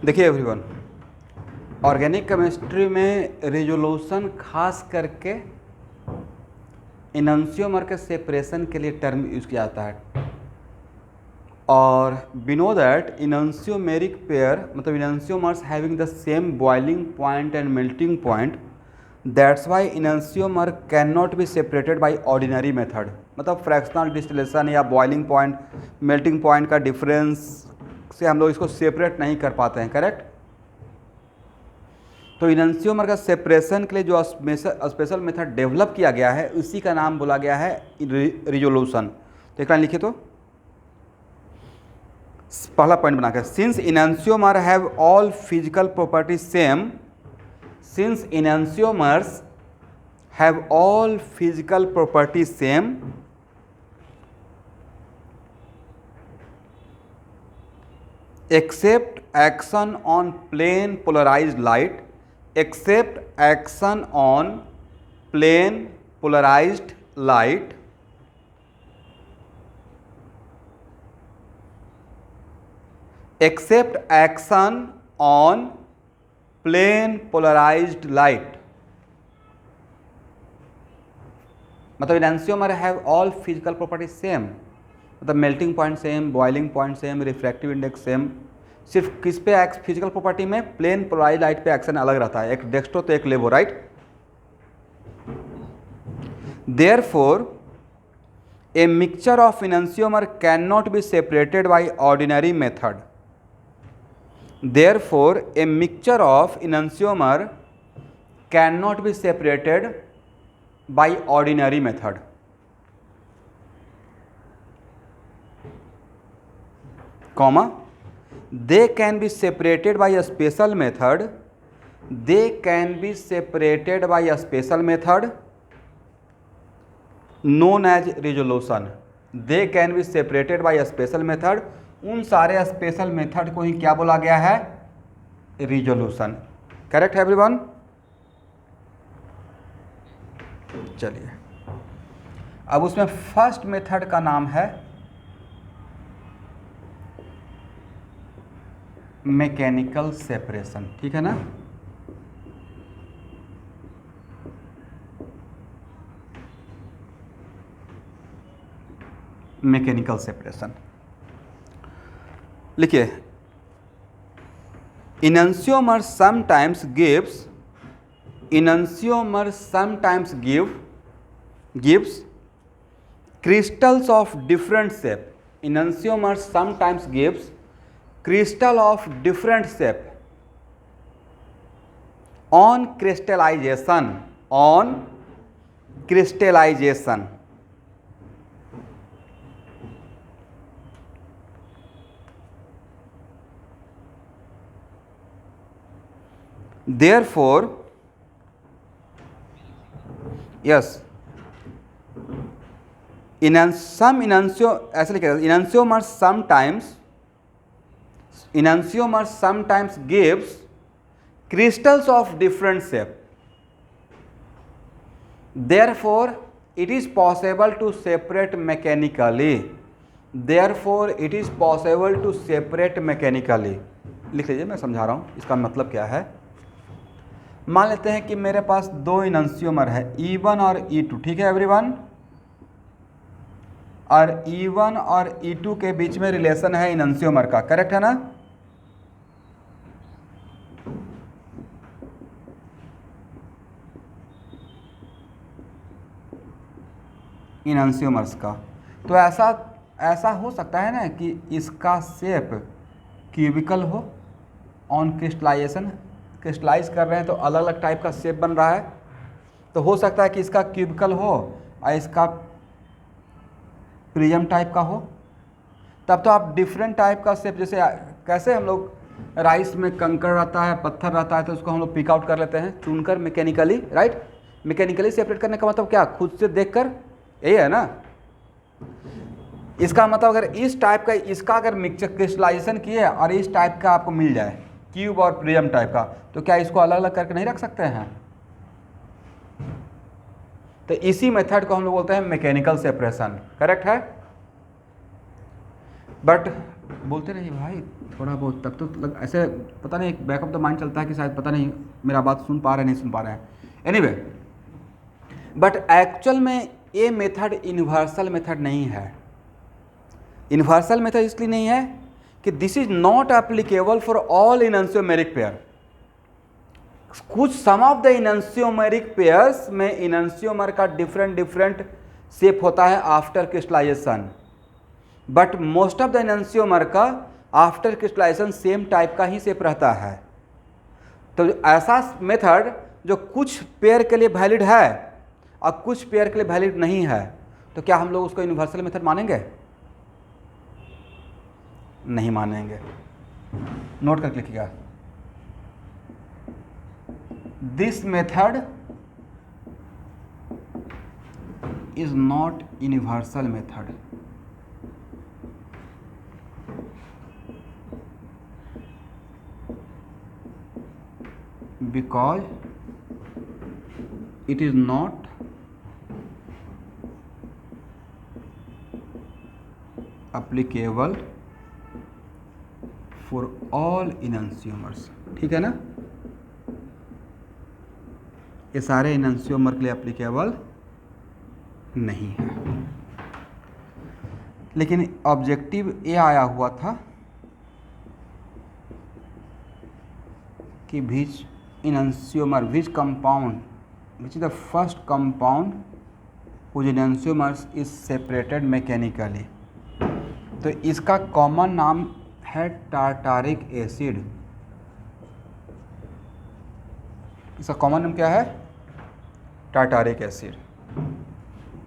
देखिए everyone, organic chemistry में resolution खास करके इनंसियोमर के सेपरेशन के लिए टर्म यूज किया जाता है। और we know that enantiomeric pair मतलब enantiomers having the same boiling point and melting point, that's why enantiomer can not be separated by ordinary method. मतलब फ्रैक्शनल डिस्टिलेशन या बॉइलिंग पॉइंट मेल्टिंग पॉइंट का difference से हम लोग इसको separate नहीं कर पाते हैं, करेक्ट। तो इनंसियोमर का सेपरेशन के लिए जो स्पेशल मेथड डेवलप किया गया है उसी का नाम बोला गया है रिजोल्यूशन। तो एक लाइन लिखिए, तो पहला पॉइंट बनाकर, since enantiomer have all physical properties same, since enantiomers have all physical properties same, except action on plane polarized light, except action on plane polarized light, except action on plane polarized light। मतलब enantiomer have all physical property same, मतलब melting point same, boiling point same, refractive index same. सिर्फ किस पे physical property में plane polarised light पे action अलग रहता है, एक डेक्स्ट्रो तो एक levo, right. Therefore a mixture of enantiomer can not be separated by ordinary method. Therefore a mixture of enantiomer can not be separated by ordinary method. comma, they can be separated by a special method, they can be separated by a special method known as resolution। they can be separated by a special method, उन सारे special method को ही क्या बोला गया है, resolution. Correct है everyone. चलिए अब उसमें फर्स्ट मेथड का नाम है मैकेनिकल सेपरेशन, ठीक है ना। मैकेनिकल सेपरेशन लिखिए, enantiomer sometimes gives, enantiomer sometimes gives crystals of different shape, enantiomer sometimes gives crystal of different shape on crystallization, on crystallization। therefore yes, ऐसे लिखेगा, enantiomer sometimes gives crystals of different shape, therefore it is possible to separate mechanically, therefore it is possible to separate mechanically। लिख लीजिए, मैं समझा रहा हूँ इसका मतलब क्या है। मान लेते हैं कि मेरे पास दो इनंसियोमर है E1 और E2, ठीक है एवरीवन, और E1 और E2 के बीच में रिलेशन है इनंसियोमर का, करेक्ट है ना। इनंसियोमर्स का तो ऐसा हो सकता है ना कि इसका शेप क्यूबिकल हो, ऑन क्रिस्टलाइजेशन क्रिस्टलाइज कर रहे हैं तो अलग अलग टाइप का शेप बन रहा है, तो हो सकता है कि इसका क्यूबिकल हो और इसका प्रिज्म टाइप का हो। तब तो आप डिफरेंट टाइप का शेप, जैसे कैसे हम लोग राइस में कंकड़ रहता है, पत्थर रहता है, तो उसको हम लोग पिक आउट कर लेते हैं चुनकर मैकेनिकली, राइट। मैकेनिकली सेपरेट करने का मतलब क्या, खुद से देखकर, यही है ना। इसका मतलब अगर इस टाइप का इसका अगर मिक्सचर क्रिस्टलाइजेशन किए और इस टाइप का आपको मिल जाए क्यूब और प्रिज्म टाइप का, तो क्या इसको अलग अलग करके नहीं रख सकते हैं। तो इसी मेथड को हम लोग बोलते हैं मैकेनिकल सेपरेशन, करेक्ट है। बट बोलते रहिए भाई थोड़ा बहुत, तब तो ऐसे पता नहीं एक बैक ऑफ द माइंड चलता है कि शायद पता नहीं मेरा बात सुन पा रहे नहीं सुन पा रहे हैं। एनीवे, बट एक्चुअल में ये मेथड यूनिवर्सल मेथड नहीं है। यूनिवर्सल मेथड इसलिए नहीं है कि this is not applicable for all enantiomeric pair. कुछ some of the enantiomeric pairs में इनन्सियोमर का डिफरेंट शेप होता है after crystallisation, but most of the enantiomer का आफ्टर क्रिस्टलाइजेशन सेम टाइप का ही शेप रहता है। तो ऐसा मेथड जो कुछ पेयर के लिए वैलिड है और कुछ पेयर के लिए वैलिड नहीं है, तो क्या हम लोग उसको यूनिवर्सल मेथड मानेंगे? नहीं मानेंगे। नोट करके लिखिएगा, this method is not universal method. because it is not applicable for all enantiomers। ठीक है ना, ये सारे enantiomer के लिए applicable नहीं है। लेकिन ऑब्जेक्टिव ये आया हुआ था कि विच enantiomer, which compound, which is the first compound whose enantiomers is separated mechanically। तो इसका कॉमन नाम है टार्टारिक एसिड। इसका कॉमन नाम क्या है? Tartaric acid.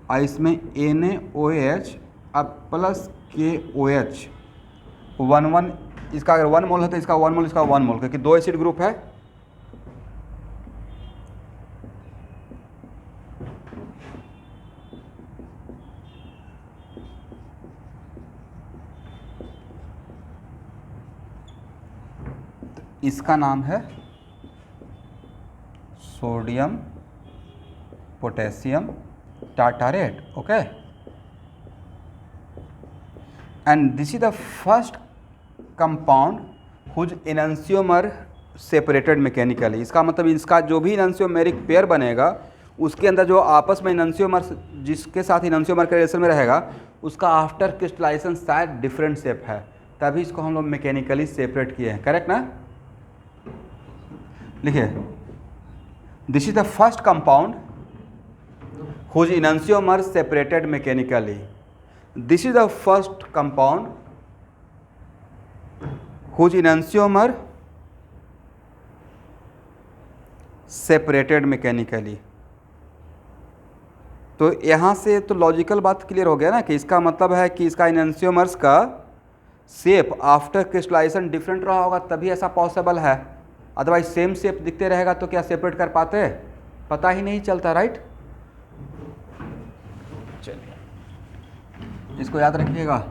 और इसमें NaOH अब प्लस KOH 1 इसका अगर 1 मोल है तो इसका 1 मोल, इसका 1 मोल, क्योंकि 2 एसिड ग्रुप है। तो इसका नाम है sodium potassium tartrate. Okay, and this is the first compound whose enantiomer separated mechanically. इसका मतलब इसका जो भी एनंसियोमेरिक पेयर बनेगा उसके अंदर जो आपस में एनंसियोमर, जिसके साथ एनंसियोमर के रिलेशन में रहेगा, उसका आफ्टर क्रिस्टलाइजेशन शायद डिफरेंट शेप है, तभी इसको हम लोग मैकेनिकली सेपरेट किए हैं। करेक्ट ना? लिखिए, this is the first compound whose enantiomer separated mechanically. This is the first compound whose enantiomer separated mechanically। तो यहाँ से तो लॉजिकल बात क्लियर हो गया ना कि इसका मतलब है कि इसका एनंसियोमर्स का शेप आफ्टर क्रिस्टलाइजेशन डिफरेंट रहा होगा, तभी ऐसा पॉसिबल है। अदरवाइज सेम शेप दिखते रहेगा तो क्या सेपरेट कर पाते? पता ही नहीं चलता। राइट, चलिए इसको याद रखिएगा।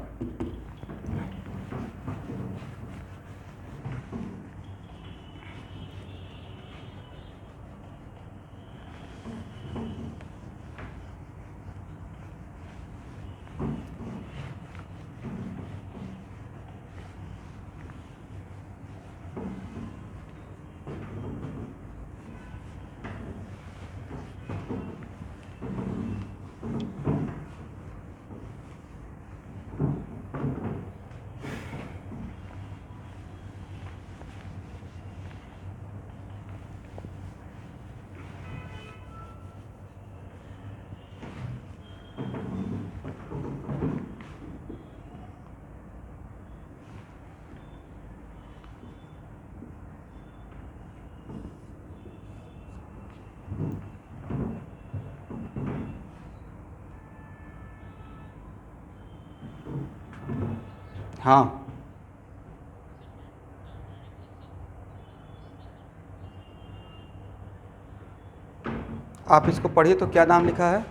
हाँ, आप इसको पढ़िए तो क्या नाम लिखा है?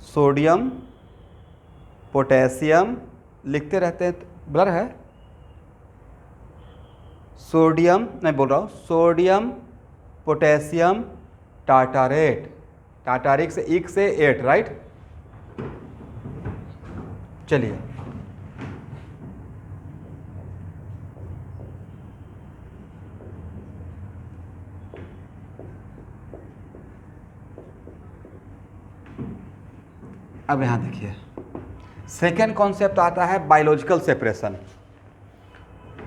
सोडियम पोटेशियम लिखते रहते हैं, ब्लर है। सोडियम नहीं बोल रहा हूँ, सोडियम पोटेशियम टार्टारेट। टार्टारिक से 1 से 8, राइट। चलिए अब यहाँ देखिए, सेकेंड कॉन्सेप्ट आता है बायोलॉजिकल सेपरेशन।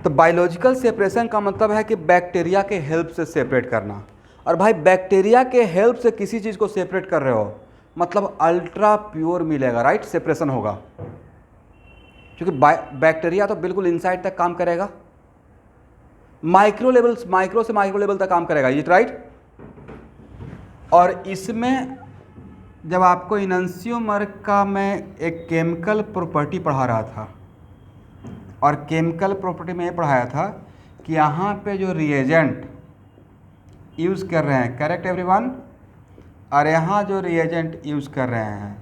तो बायोलॉजिकल सेपरेशन का मतलब है कि बैक्टीरिया के हेल्प से सेपरेट करना। और भाई बैक्टीरिया के हेल्प से किसी चीज़ को सेपरेट कर रहे हो मतलब अल्ट्रा प्योर मिलेगा, राइट, सेपरेशन होगा। क्योंकि बैक्टीरिया तो बिल्कुल इनसाइड तक काम करेगा, माइक्रो से माइक्रो लेवल तक काम करेगा, ये राइट। और इसमें जब आपको इनंसियोमर का मैं एक केमिकल प्रॉपर्टी पढ़ा रहा था, और केमिकल प्रॉपर्टी में ये पढ़ाया था कि यहाँ पे जो रिएजेंट यूज़ कर रहे हैं, करेक्ट एवरीवन, और यहाँ जो रिएजेंट यूज़ कर रहे हैं,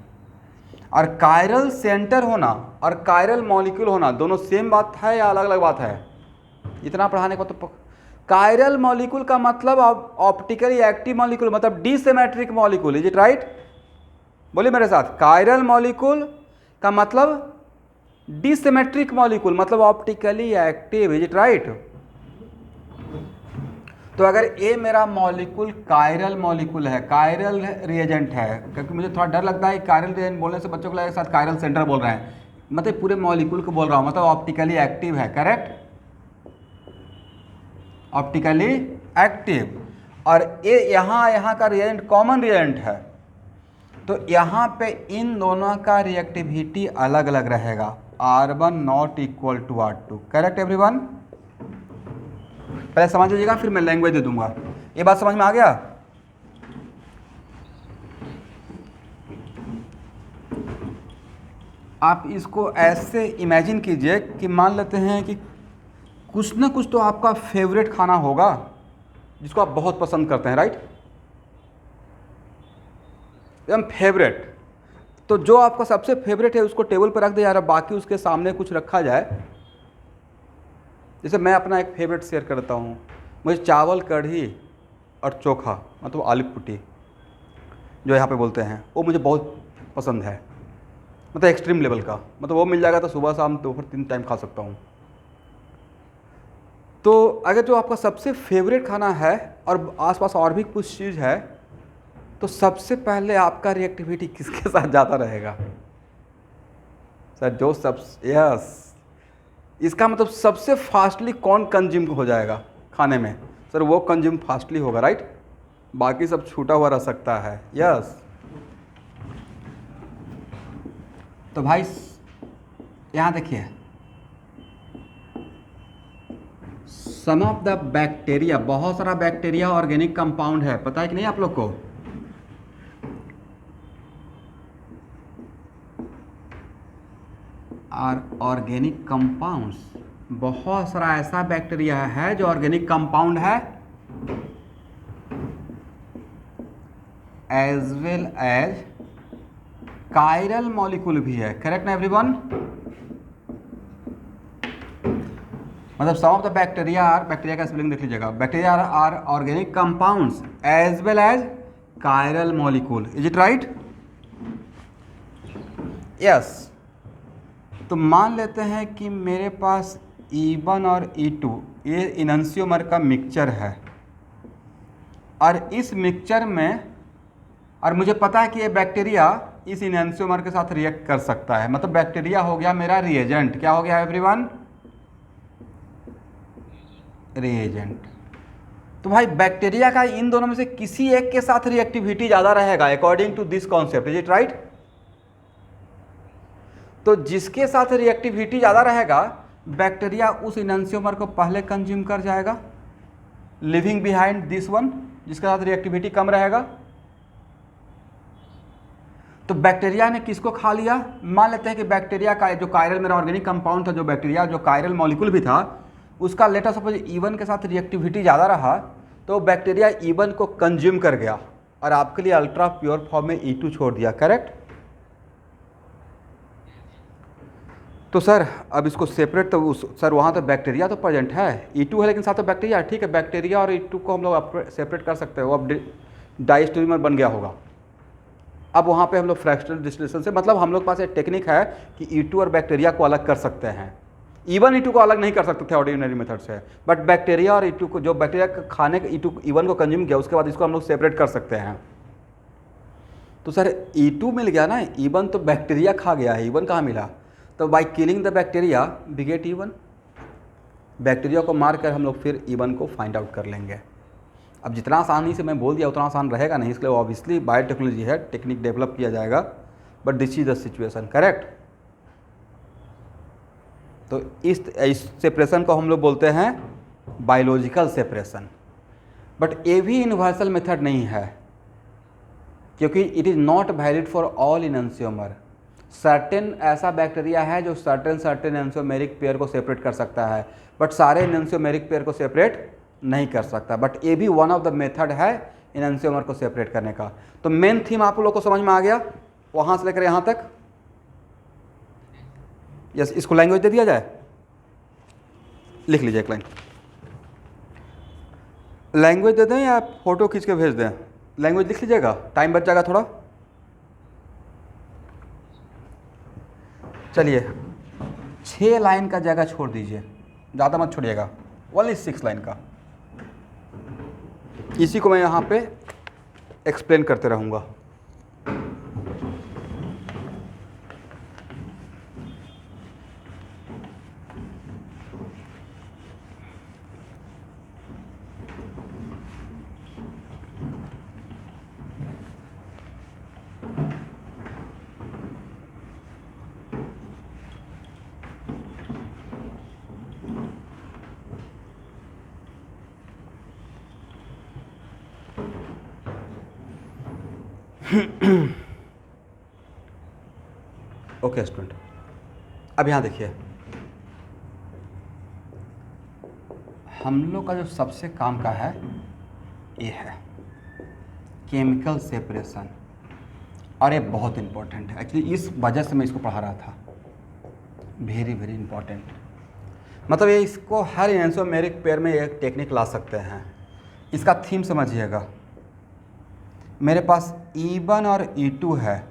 और कायरल सेंटर होना और कायरल मॉलिक्यूल होना दोनों सेम बात है या अलग अलग बात है? इतना पढ़ाने को तो कायरल मॉलिक्यूल का मतलब ऑप्टिकली एक्टिव मॉलिक्यूल मतलब डिसिमेट्रिक मॉलिक्यूल, इज इट राइट? बोलिए मेरे साथ, कायरल मॉलिक्यूल का मतलब डिसिमेट्रिक मॉलिक्यूल मतलब optically active, is it right? तो अगर ये मेरा मॉलिक्यूल कायरल मॉलिक्यूल है, कायरल रिएजेंट है, क्योंकि मुझे थोड़ा डर लगता है कायरल रिएजेंट बोलने से बच्चों को लगेगा साथ कायरल सेंटर बोल रहे हैं, मतलब पूरे मॉलिक्यूल को बोल रहा हूँ, मतलब ऑप्टिकली एक्टिव है, करेक्ट, ऑप्टिकली एक्टिव। और ये यहाँ का रिएजेंट कॉमन रिएजेंट है, तो यहाँ पे इन दोनों का रिएक्टिविटी अलग अलग रहेगा, R1 not equal to R2, correct everyone? पहले समझ लीजिएगा फिर मैं लैंग्वेज दे दूंगा। ये बात समझ में आ गया? आप इसको ऐसे इमेजिन कीजिए कि मान लेते हैं कि कुछ ना कुछ तो आपका फेवरेट खाना होगा जिसको आप बहुत पसंद करते हैं, राइट, एकदम फेवरेट। तो जो आपका सबसे फेवरेट है उसको टेबल पर रख दिया जा रहा, बाकी उसके सामने कुछ रखा जाए। जैसे मैं अपना एक फेवरेट शेयर करता हूँ, मुझे चावल कढ़ी और चोखा मतलब आलू पुटी जो यहाँ पे बोलते हैं वो मुझे बहुत पसंद है, मतलब एक्सट्रीम लेवल का, मतलब वो मिल जाएगा तो सुबह शाम दोपहर 3 टाइम खा सकता हूँ। तो अगर जो आपका सबसे फेवरेट खाना है और आसपास और भी कुछ चीज़ है तो सबसे पहले आपका रिएक्टिविटी किसके साथ ज़्यादा रहेगा? सर जो यस, इसका मतलब सबसे फास्टली कौन कंज्यूम हो जाएगा खाने में? सर वो कंज्यूम फास्टली होगा, राइट, बाकी सब छूटा हुआ रह सकता है, यस। तो भाई यहाँ देखिए, सम ऑफ द बैक्टीरिया, बहुत सारा बैक्टीरिया ऑर्गेनिक कंपाउंड है, पता है कि नहीं आप लोग को? ऑर्गेनिक कंपाउंड्स, बहुत सारा ऐसा बैक्टीरिया है जो ऑर्गेनिक कंपाउंड है as well as chiral molecule भी है, करेक्ट ना एवरीवन? मतलब सम ऑफ द बैक्टीरिया का स्पेलिंग देख लीजिएगा, bacteria are organic compounds as well as chiral molecule, is it right? Yes. तो मान लेते हैं कि मेरे पास E1 और E2 ये इनंसियोमर का मिक्सचर है, और इस मिक्सचर में, और मुझे पता है कि ये बैक्टीरिया इस इनंसियोमर के साथ रिएक्ट कर सकता है, मतलब बैक्टीरिया हो गया मेरा रिएजेंट। क्या हो गया एवरीवन? रिएजेंट। तो भाई बैक्टीरिया का इन दोनों में से किसी एक के साथ रिएक्टिविटी ज़्यादा रहेगा according to this concept, is it right? तो जिसके साथ रिएक्टिविटी ज़्यादा रहेगा बैक्टीरिया उस इनंसियोमर को पहले कंज्यूम कर जाएगा, लिविंग बिहाइंड दिस वन जिसके साथ रिएक्टिविटी कम रहेगा। तो बैक्टीरिया ने किसको खा लिया? मान लेते हैं कि बैक्टीरिया का जो कायरल मेरा ऑर्गेनिक कंपाउंड था, जो बैक्टीरिया जो कायरल मॉलिक्यूल भी था, उसका लेट अस सपोज E1 के साथ रिएक्टिविटी ज़्यादा रहा, तो बैक्टीरिया E1 को कंज्यूम कर गया और आपके लिए अल्ट्रा प्योर फॉर्म में E2 छोड़ दिया, करेक्ट? तो सर अब इसको सेपरेट, तो सर वहाँ तो बैक्टीरिया तो प्रेजेंट है, E2 है लेकिन साथ तो बैक्टीरिया, ठीक है, बैक्टीरिया और E2 को हम लोग सेपरेट कर सकते हैं, वो अब डाइस्टेरियोमर बन गया होगा। अब वहाँ पे हम लोग फ्रैक्शनल डिस्टिलेशन से, मतलब हम लोग पास एक टेक्निक है कि E2 और बैक्टीरिया को अलग कर सकते हैं। E1 E2 को अलग नहीं कर सकते थे ऑर्डिनरी मेथड से, बट बैक्टीरिया और E2 को, जो बैक्टीरिया खाने का E1 को कंज्यूम किया उसके बाद इसको हम लोग सेपरेट कर सकते हैं। तो सर E2 मिल गया ना, E1 तो बैक्टीरिया खा गया है, E1 कहाँ मिला? तो by killing the bacteria we get E1। Bacteria को मार कर हम लोग फिर E1 को फाइंड आउट कर लेंगे। अब जितना आसानी से मैं बोल दिया उतना आसान रहेगा नहीं, इसलिए ऑब्वियसली बायोटेक्नोलॉजी है, टेक्निक डेवलप किया जाएगा, but this is the situation, correct. तो इस सेपरेशन को हम लोग बोलते हैं बायोलॉजिकल सेपरेशन। बट ये भी यूनिवर्सल मेथड नहीं है, क्योंकि it is not valid for all enantiomer. Certain ऐसा बैक्टीरिया है जो सर्टेन एंसियोमेरिक पेयर को सेपरेट कर सकता है, बट सारे एंसियोमेरिक पेयर को सेपरेट नहीं कर सकता। बट ये भी वन ऑफ द मेथड है एंसियोमर को सेपरेट करने का। तो मेन थीम आप लोगों को समझ में आ गया वहाँ से लेकर यहाँ तक? यस, इसको लैंग्वेज दे दिया जाए, लिख लीजिए एक लाइन। लैंग्वेज दे दें या फोटो खींच के भेज दें? लैंग्वेज लिख लीजिएगा, टाइम बच जाएगा थोड़ा। चलिए 6 लाइन का जगह छोड़ दीजिए, ज़्यादा मत छोड़िएगा, ओनली 6 लाइन का। इसी को मैं यहाँ पे एक्सप्लेन करते रहूँगा। ओके स्टूडेंट, अब यहाँ देखिए, हम लोग का जो सबसे काम का है ये है केमिकल सेपरेशन, और ये बहुत इम्पोर्टेंट है। एक्चुअली इस वजह से मैं इसको पढ़ा रहा था, वेरी वेरी इंपॉर्टेंट। मतलब ये इसको हर एंसियोमेरिक पेयर में एक टेक्निक ला सकते हैं। इसका थीम समझिएगा, मेरे पास E1 और E2 है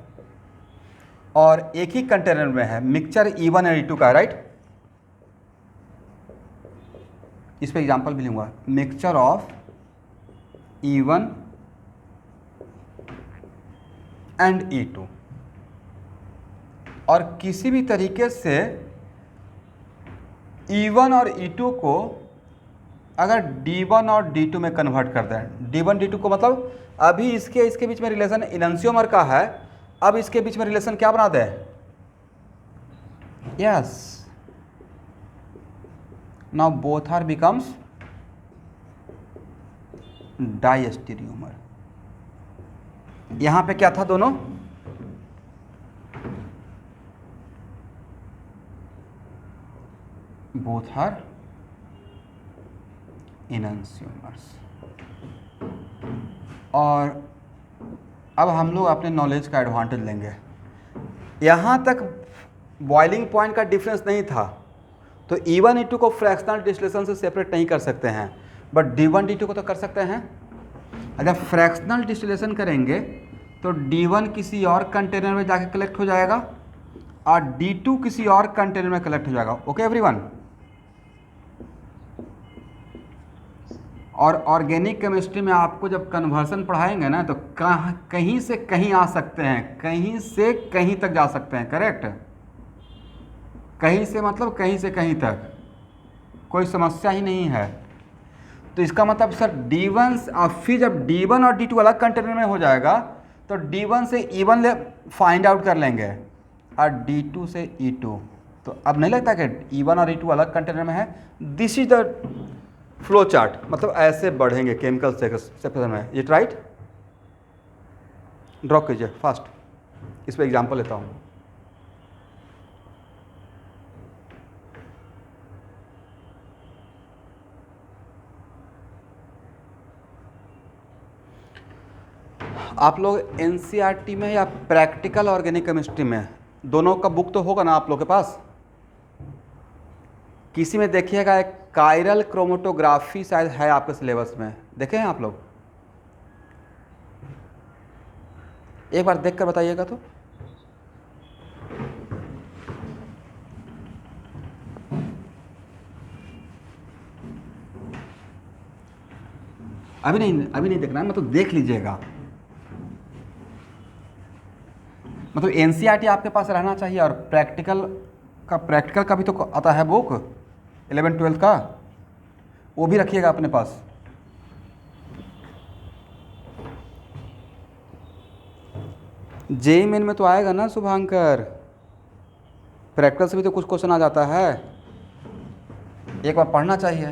और एक ही कंटेनर में है, मिक्सचर E1 और E2 का, राइट। इस पे एग्जांपल भी लूँगा, mixture of E1 and E2। और किसी भी तरीके से E1 और E2 को अगर D1 और D2 में कन्वर्ट कर दें, D1 D2 को मतलब अभी इसके बीच में रिलेशन इनंसियोमर का है, अब इसके बीच में रिलेशन क्या बना दें? Yes, now both are becomes diastereomer. यहां पे क्या था दोनों? Both are enantiomers. और अब हम लोग अपने नॉलेज का एडवांटेज लेंगे। यहाँ तक बॉइलिंग पॉइंट का डिफरेंस नहीं था, तो E1 E2 को फ्रैक्शनल डिस्टिलेशन से सेपरेट नहीं कर सकते हैं, बट D1 D2 को तो कर सकते हैं। अगर फ्रैक्शनल डिस्टिलेशन करेंगे तो D1 किसी और कंटेनर में जाके कलेक्ट हो जाएगा और D2 किसी और कंटेनर में कलेक्ट हो जाएगा। Okay everyone. और ऑर्गेनिक केमिस्ट्री में आपको जब कन्वर्सन पढ़ाएंगे ना, तो कहीं से कहीं आ सकते हैं, कहीं से कहीं तक जा सकते हैं, करेक्ट। कहीं से मतलब कहीं से कहीं तक, कोई समस्या ही नहीं है। तो इसका मतलब सर D1 और फिर जब D1 और D2 अलग कंटेनर में हो जाएगा तो D1 से E1 फाइंड आउट कर लेंगे और D2 से E2। तो अब नहीं लगता कि E1 और E2 अलग कंटेनर में है। This is the flow chart, मतलब ऐसे बढ़ेंगे केमिकल सेपरेशन में, इट राइट। ड्रॉ कीजिए फास्ट, इस पर एग्जांपल लेता हूँ। आप लोग NCERT में या प्रैक्टिकल ऑर्गेनिक केमिस्ट्री में, दोनों का बुक तो होगा ना आप लोग के पास? किसी में देखिएगा एक कायरल क्रोमेटोग्राफी शायद है आपके सिलेबस में, देखे हैं आप लोग? एक बार देख कर बताइएगा तो। अभी नहीं देखना है, मतलब देख लीजिएगा। मतलब एनसीईआरटी आपके पास रहना चाहिए, और प्रैक्टिकल का भी तो आता है बुक 11-12 का, वो भी रखिएगा अपने पास। जेईई मेन में तो आएगा ना शुभांकर, प्रैक्टिकल से भी तो कुछ क्वेश्चन आ जाता है, एक बार पढ़ना चाहिए।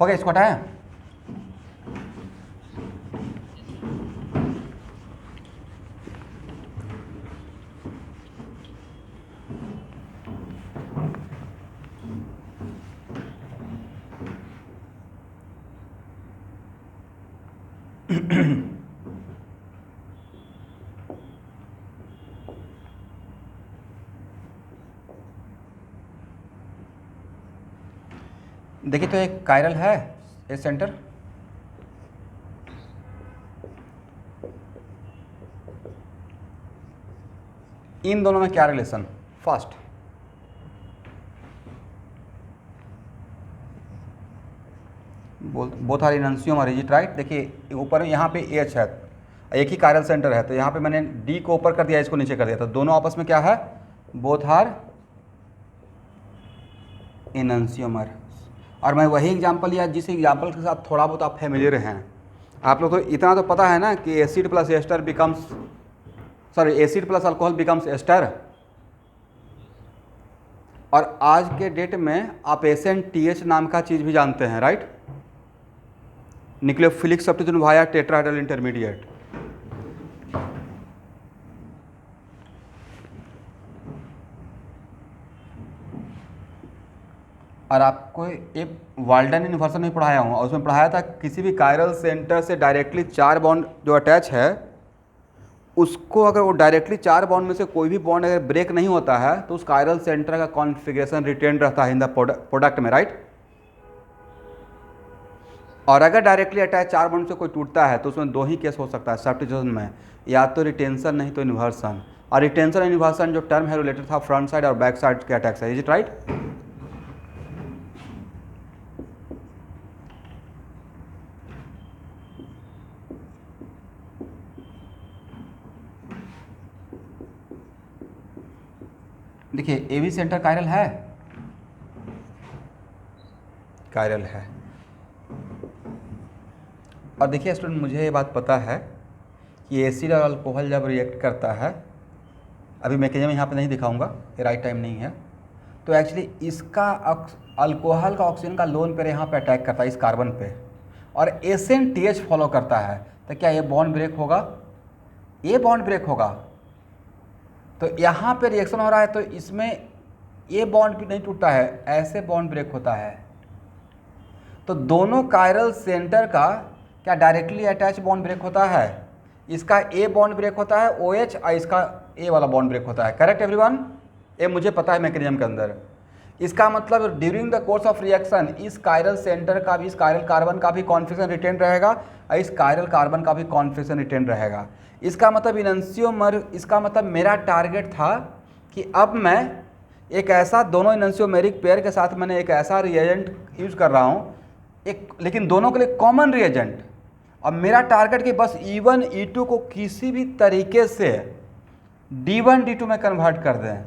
हो गया, इसको हटाएं। देखिए, तो एक कायरल है ए सेंटर, इन दोनों में क्या relation? First, both are enantiomer, is it right? देखिए ऊपर यहाँ पे एच है, एक ही कायरल सेंटर है, तो यहाँ पे मैंने डी को ऊपर कर दिया, इसको नीचे कर दिया, तो दोनों आपस में क्या है? Both are enantiomer. और मैं वही एग्जांपल लिया जिस एग्जांपल के साथ थोड़ा बहुत आप फेमिलियर हैं। आप लोग तो इतना तो पता है ना कि acid plus ester becomes, sorry, acid plus alcohol becomes ester. और आज के डेट में आप SNTH नाम का चीज़ भी जानते हैं, right? Nucleophilic substitution via tetrahedral intermediate. और आपको एक वाल्डन इन्वर्सन में पढ़ाया हूँ, और उसमें पढ़ाया था किसी भी कायरल सेंटर से डायरेक्टली 4 बॉन्ड जो अटैच है, उसको अगर वो डायरेक्टली 4 बॉन्ड में से कोई भी बॉन्ड अगर ब्रेक नहीं होता है तो उस कायरल सेंटर का कॉन्फ़िगरेशन रिटेन रहता है इन द प्रोडक्ट में, राइट? और अगर डायरेक्टली अटैच 4 बॉन्ड से कोई टूटता है तो उसमें 2 ही केस हो सकता है सब्स्टिट्यूशन में, या तो रिटेंशन नहीं तो इन्वर्सन। और रिटेंशन और इन्वर्सन जो टर्म है रिलेटेड था फ्रंट साइड और बैक साइड के अटैक से, इज इट राइट? देखिए एवी सेंटर कायरल है, कायरल है। और देखिए स्टूडेंट, मुझे ये बात पता है कि एसिड और अल्कोहल जब रिएक्ट करता है, अभी मैकेनिज्म यहाँ पे नहीं दिखाऊंगा, ये राइट टाइम नहीं है, तो एक्चुअली इसका अल्कोहल का ऑक्सीजन का लोन पेयर यहाँ पे अटैक करता है इस कार्बन पे, और SNTH फॉलो करता है, तो क्या ये बॉन्ड ब्रेक होगा? ये बॉन्ड ब्रेक होगा। तो यहाँ पे रिएक्शन हो रहा है तो इसमें ये बॉन्ड भी नहीं टूटता है, ऐसे बॉन्ड ब्रेक होता है। तो दोनों कायरल सेंटर का क्या डायरेक्टली अटैच बॉन्ड ब्रेक होता है? इसका ए बॉन्ड ब्रेक होता है OH, और इसका ए वाला बॉन्ड ब्रेक होता है। Correct everyone? ये मुझे पता है मैकेनिज्म के अंदर। इसका मतलब during the course of reaction इस कायरल सेंटर का भी, इस कायरल कार्बन का भी कॉन्फिगरेशन रिटेन रहेगा, और इस कायरल कार्बन का भी कॉन्फिगरेशन रिटेन रहेगा। इसका मतलब इनएंसियोमर, इसका मतलब मेरा टारगेट था कि अब मैं एक ऐसा, दोनों इनएंसियोमेरिक पेयर के साथ मैंने एक ऐसा रिएजेंट यूज कर रहा हूँ, एक, लेकिन दोनों के लिए कॉमन रिएजेंट। अब मेरा टारगेट कि बस E1 E2 को किसी भी तरीके से D1 D2 में कन्वर्ट कर दें।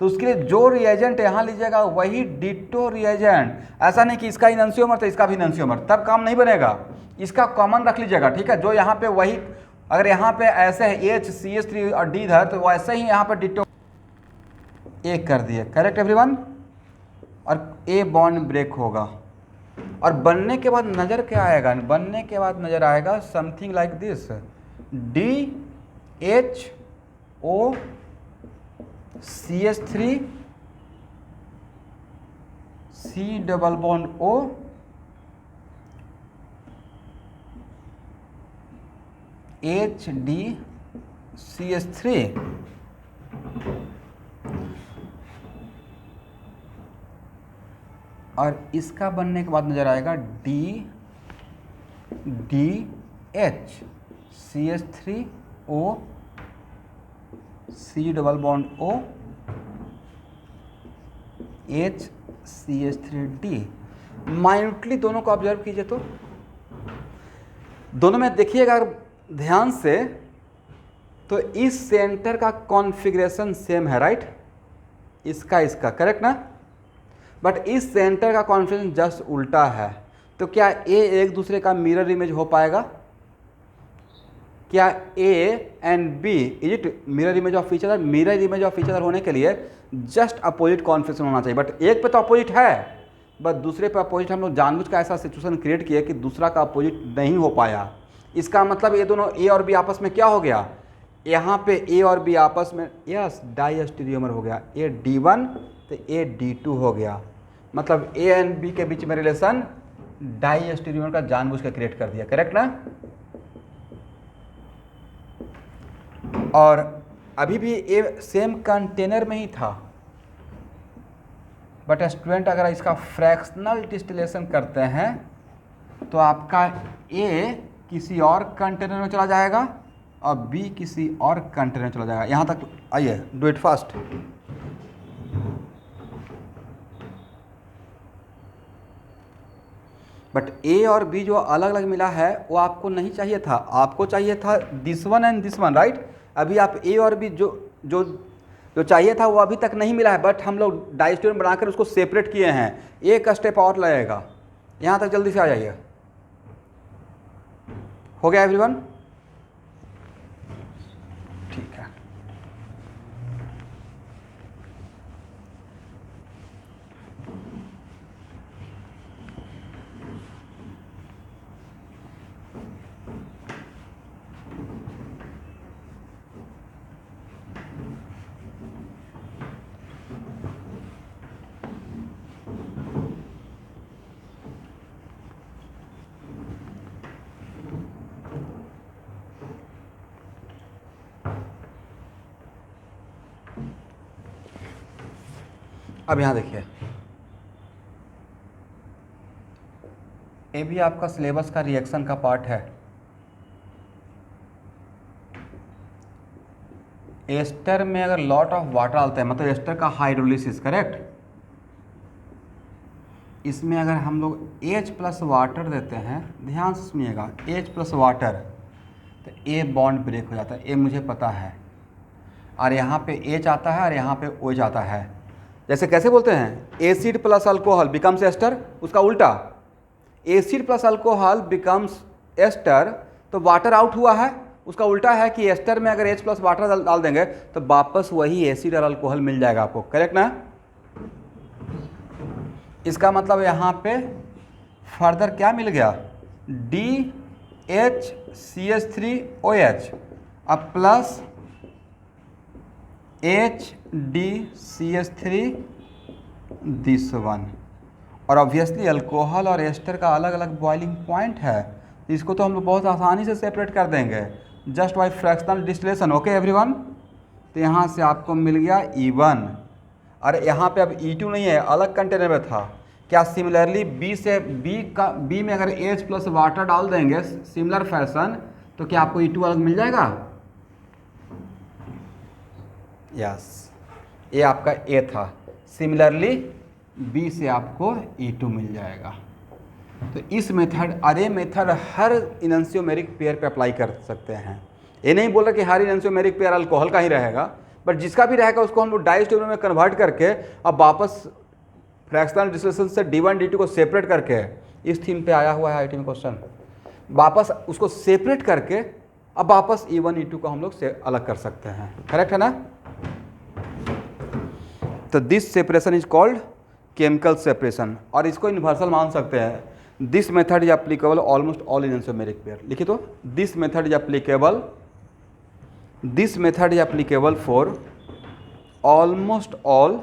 तो उसके लिए जो रिएजेंट यहाँ लीजिएगा वही डिटो रिएजेंट, ऐसा नहीं कि इसका इनएंसियोमर तो इसका भी इनएंसियोमर, तब काम नहीं बनेगा। इसका कॉमन रख लीजिएगा, ठीक है? जो यहाँ पे वही, अगर यहाँ पे ऐसे है H CH3 और D धर, तो वैसे ही यहाँ पे डिटो एक कर दिए। Correct everyone? और ए बॉन्ड ब्रेक होगा, और बनने के बाद नज़र क्या आएगा? बनने के बाद नज़र आएगा something like this, DHO CH3 C double bond O HD CH3, और इसका बनने के बाद नज़र आएगा DH CH3O C double bond O H CH3D। Minutely दोनों को ऑब्जर्व कीजिए, तो दोनों में देखिएगा ध्यान से, तो इस सेंटर का कॉन्फ़िगरेशन सेम है, राइट, इसका करेक्ट ना, बट इस सेंटर का कॉन्फ़िगरेशन जस्ट उल्टा है। तो क्या ए एक दूसरे का मिरर इमेज हो पाएगा? क्या A and B is it mirror image of each other? Mirror image of each other होने के लिए जस्ट अपोजिट कॉन्फ़िगरेशन होना चाहिए, बट एक पे तो अपोजिट है, बट दूसरे पे अपोजिट हम लोग जानबूझ का ऐसा सिचुएशन क्रिएट किया कि दूसरा का अपोजिट नहीं हो पाया। इसका मतलब ये दोनों ए और बी आपस में क्या हो गया, यहाँ पे ए और बी आपस में यस डाइस्टेरियोमर हो गया, ए D1 तो ए D2 हो गया। मतलब ए एंड बी के बीच में रिलेशन डाइस्टेरियोमर का जानबूझ के क्रिएट कर दिया, करेक्ट ना। और अभी भी ए सेम कंटेनर में ही था, बट स्टूडेंट अगर इसका फ्रैक्शनल डिस्टिलेशन करते हैं तो आपका ए किसी और कंटेनर में चला जाएगा और बी किसी और कंटेनर में चला जाएगा। यहाँ तक आइए, डू इट फास्ट। बट ए और बी जो अलग अलग मिला है वो आपको नहीं चाहिए था, आपको चाहिए था this one and this one, right. अभी आप ए और बी जो जो जो चाहिए था वो अभी तक नहीं मिला है, बट हम लोग डाइस्टेरियोमर बनाकर उसको सेपरेट किए हैं। एक स्टेप और लगेगा, यहाँ तक जल्दी से आ जाइए। हो गया एवरीवन? ठीक है। अब यहाँ देखिए, ये भी आपका सिलेबस का रिएक्शन का पार्ट है। एस्टर में अगर लॉट ऑफ वाटर डालते हैं, मतलब एस्टर का हाइड्रोलिसिस, करेक्ट। इसमें अगर हम लोग H प्लस वाटर देते हैं, ध्यान से सुनिएगा, H प्लस वाटर, तो ए बॉन्ड ब्रेक हो जाता है, ये मुझे पता है। और यहाँ पे H आता है और यहाँ पे OH आता है। जैसे कैसे बोलते हैं, acid plus alcohol becomes ester, उसका उल्टा acid plus alcohol becomes ester, तो वाटर आउट हुआ है, उसका उल्टा है कि एस्टर में अगर H प्लस वाटर डाल देंगे तो वापस वही एसिड और अल्कोहल मिल जाएगा आपको, करेक्ट ना। इसका मतलब यहाँ पे फर्दर क्या मिल गया, DHCH3OH अब प्लस HDCH3 दिस वन। और ऑब्वियसली अल्कोहल और एस्टर का अलग अलग बॉइलिंग पॉइंट है, इसको तो हम लोग बहुत आसानी से सेपरेट कर देंगे just by fractional distillation. Okay everyone, तो यहाँ से आपको मिल गया E1, और यहाँ पे अब E2 नहीं है, अलग कंटेनर में था। क्या सिमिलरली बी में अगर H प्लस वाटर डाल देंगे सिमिलर फैशन, तो क्या आपको E2 अलग मिल जाएगा? यस, ये आपका A था, सिमिलरली B से आपको E2 मिल जाएगा। तो इस मेथड, अरे मेथड हर इनन्सियोमेरिक पेयर पे अप्लाई कर सकते हैं। ये नहीं बोल रहा कि हर इनन्सियोमेरिक पेयर अल्कोहल का ही रहेगा, बट जिसका भी रहेगा उसको हम लोग डाइस्टेरियोमर में कन्वर्ट करके अब वापस फ्रैक्शनल डिस्टिलेशन से D1 D2 को सेपरेट करके, इस थीम पे आया हुआ है आईटी में क्वेश्चन, वापस उसको सेपरेट करके अब वापस E1 E2 को हम लोग से अलग कर सकते हैं, करेक्ट है ना। तो this separation is called chemical separation, और इसको यूनिवर्सल मान सकते हैं। This method is applicable almost all enantiomeric pair. लिखिए तो, this method is applicable for almost all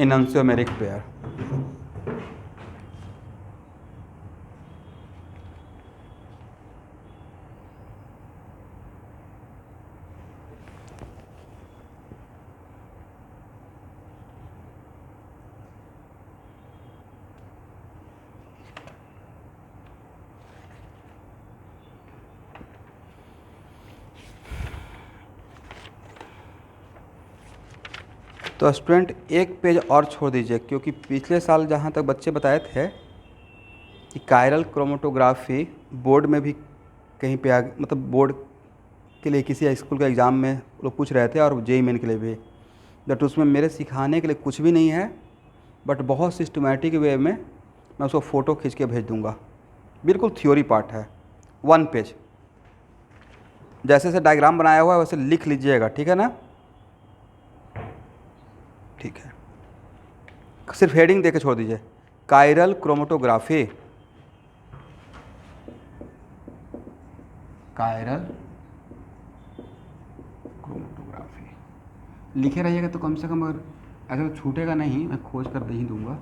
enantiomeric pair. तो स्टूडेंट एक पेज और छोड़ दीजिए, क्योंकि पिछले साल जहाँ तक बच्चे बताए थे कि कायरल क्रोमेटोग्राफी बोर्ड में भी कहीं पे आ, मतलब बोर्ड के लिए किसी स्कूल के एग्ज़ाम में लोग पूछ रहे थे, और जेईई मेन के लिए भी, बट उसमें मेरे सिखाने के लिए कुछ भी नहीं है, बट बहुत सिस्टमेटिक वे में मैं उसको फ़ोटो खींच के भेज दूँगा। बिल्कुल थ्योरी पार्ट है, 1 पेज, जैसे जैसे डायग्राम बनाया हुआ है वैसे लिख लीजिएगा, ठीक है ना? ठीक है, सिर्फ हेडिंग दे के छोड़ दीजिए, कायरल क्रोमेटोग्राफी, कायरल क्रोमेटोग्राफी लिखे रहिएगा तो कम से कम, अगर ऐसा तो छूटेगा नहीं, मैं खोज कर दे ही दूंगा।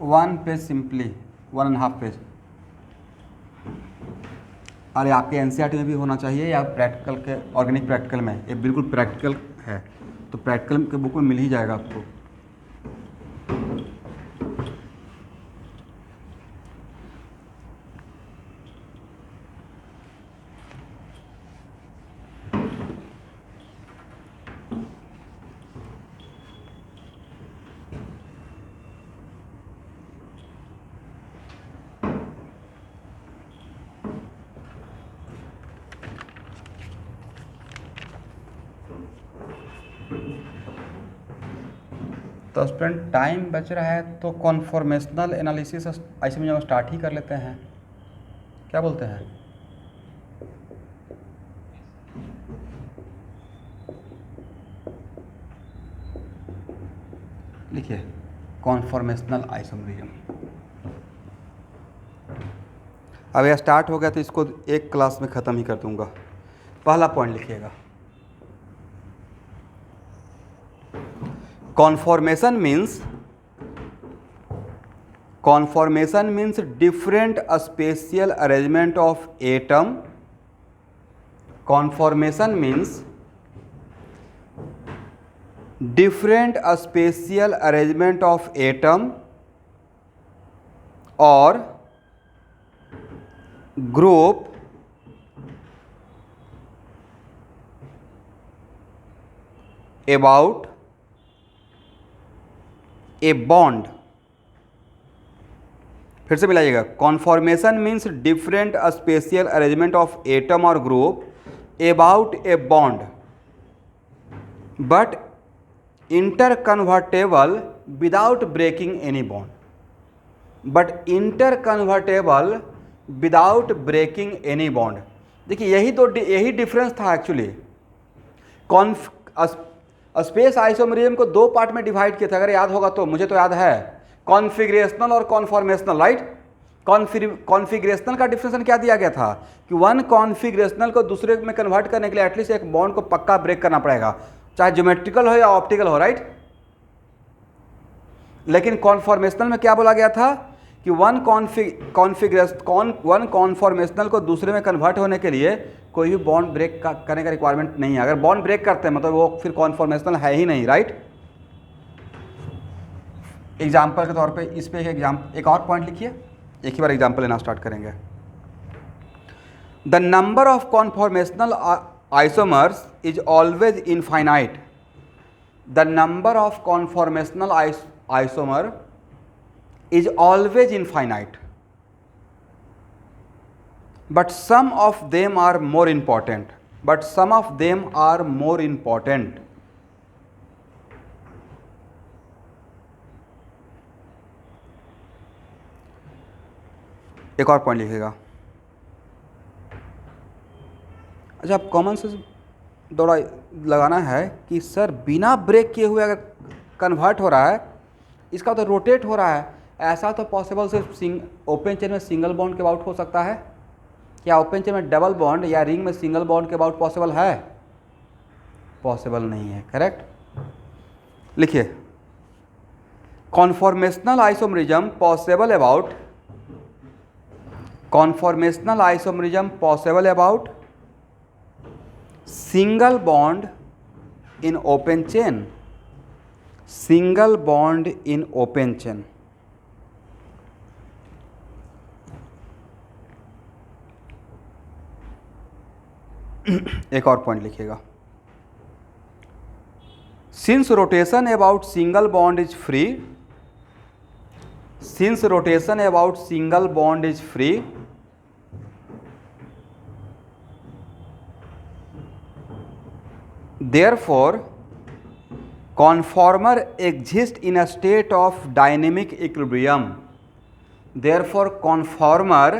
One page simply, 1.5 page. अरे आपके एनसीईआरटी में भी होना चाहिए या प्रैक्टिकल के, ऑर्गेनिक प्रैक्टिकल में, ये बिल्कुल प्रैक्टिकल है, तो प्रैक्टिकल के बुक में मिल ही जाएगा आपको। तो स्टूडेंट टाइम बच रहा है तो कॉन्फॉर्मेशनल एनालिसिस ऐसे में हम स्टार्ट ही कर लेते हैं, क्या बोलते हैं? लिखिए कॉन्फॉर्मेशनल आइसोमरिज्म। अब यह स्टार्ट हो गया तो इसको एक क्लास में ख़त्म ही कर दूंगा। पहला पॉइंट लिखिएगा, conformation means different spatial arrangement of atom. Conformation means different spatial arrangement of atom or group about a bond. फिर से मिलाइएगा, conformation means different spatial arrangement of atom और group about a bond but interconvertible without breaking any bond, but interconvertible without breaking any bond. देखिए यही difference था actually. Space isomerism को 2 part में divide किया था, अगर याद होगा तो, मुझे तो याद है, कॉन्फिगरेशनल और कॉन्फॉर्मेशनल, राइट? कॉन्फिगरेशनल का डिफिनेशन क्या दिया गया था कि वन कॉन्फिगरेशनल को दूसरे में कन्वर्ट करने के लिए एटलीस्ट एक बॉन्ड को पक्का ब्रेक करना पड़ेगा, चाहे ज्योमेट्रिकल हो या ऑप्टिकल हो, राइट? लेकिन कॉन्फॉर्मेशनल में क्या बोला गया था कि वन कॉन्फॉर्मेशनल को दूसरे में कन्वर्ट होने के लिए कोई भी बॉन्ड ब्रेक करने का रिक्वायरमेंट नहीं है। अगर बॉन्ड ब्रेक करते हैं मतलब वो फिर कॉन्फॉर्मेशनल है ही नहीं, राइट? एग्जाम्पल के तौर पे इस पे एक और पॉइंट लिखिए, एक ही बार एग्जाम्पल लेना स्टार्ट करेंगे। The number of conformational isomers is always infinite. The number of conformational isomer is always infinite, but some of them are more important. एक और पॉइंट लिखिएगा। अच्छा, आप कॉमन सेंस दौड़ा लगाना है कि सर बिना ब्रेक किए हुए अगर कन्वर्ट हो रहा है, इसका तो रोटेट हो रहा है, ऐसा तो पॉसिबल सिर्फ ओपन चेन में सिंगल बॉन्ड के अबाउट हो सकता है। क्या ओपन चेन में डबल बॉन्ड या रिंग में सिंगल बॉन्ड के अबाउट पॉसिबल है? पॉसिबल नहीं है, करेक्ट? लिखिए conformational isomerism possible about single bond in open chain, single bond in open chain. एक और पॉइंट लिखिएगा, since rotation about single bond is free, since rotation about single bond is free, therefore conformer exists in a state of dynamic equilibrium. Therefore conformer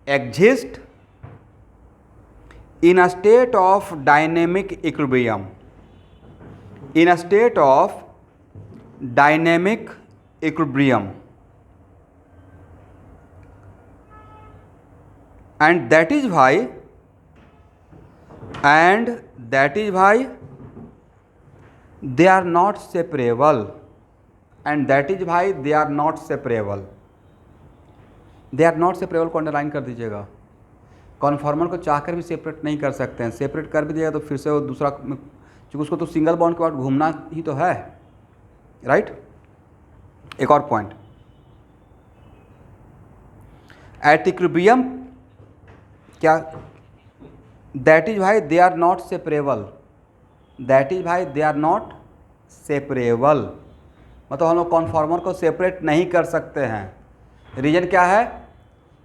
exists in a state of dynamic equilibrium. In a state of dynamic equilibrium. And that is why they are not separable. And that is why they are not separable. They are not separable को underline कर दीजिएगा. Conformer को चाहकर भी separate नहीं कर सकते हैं. सेपरेट कर भी दिएगा तो फिर से वो दूसरा, क्योंकि उसको तो सिंगल बॉन्ड के बाद घूमना ही तो है, राइट. एक और पॉइंट, एट इक्विलिब्रियम क्या, that is why they are not separable. That is why they are not separable, मतलब हम लोग कॉन्फॉर्मर को सेपरेट नहीं कर सकते हैं. रीजन क्या है,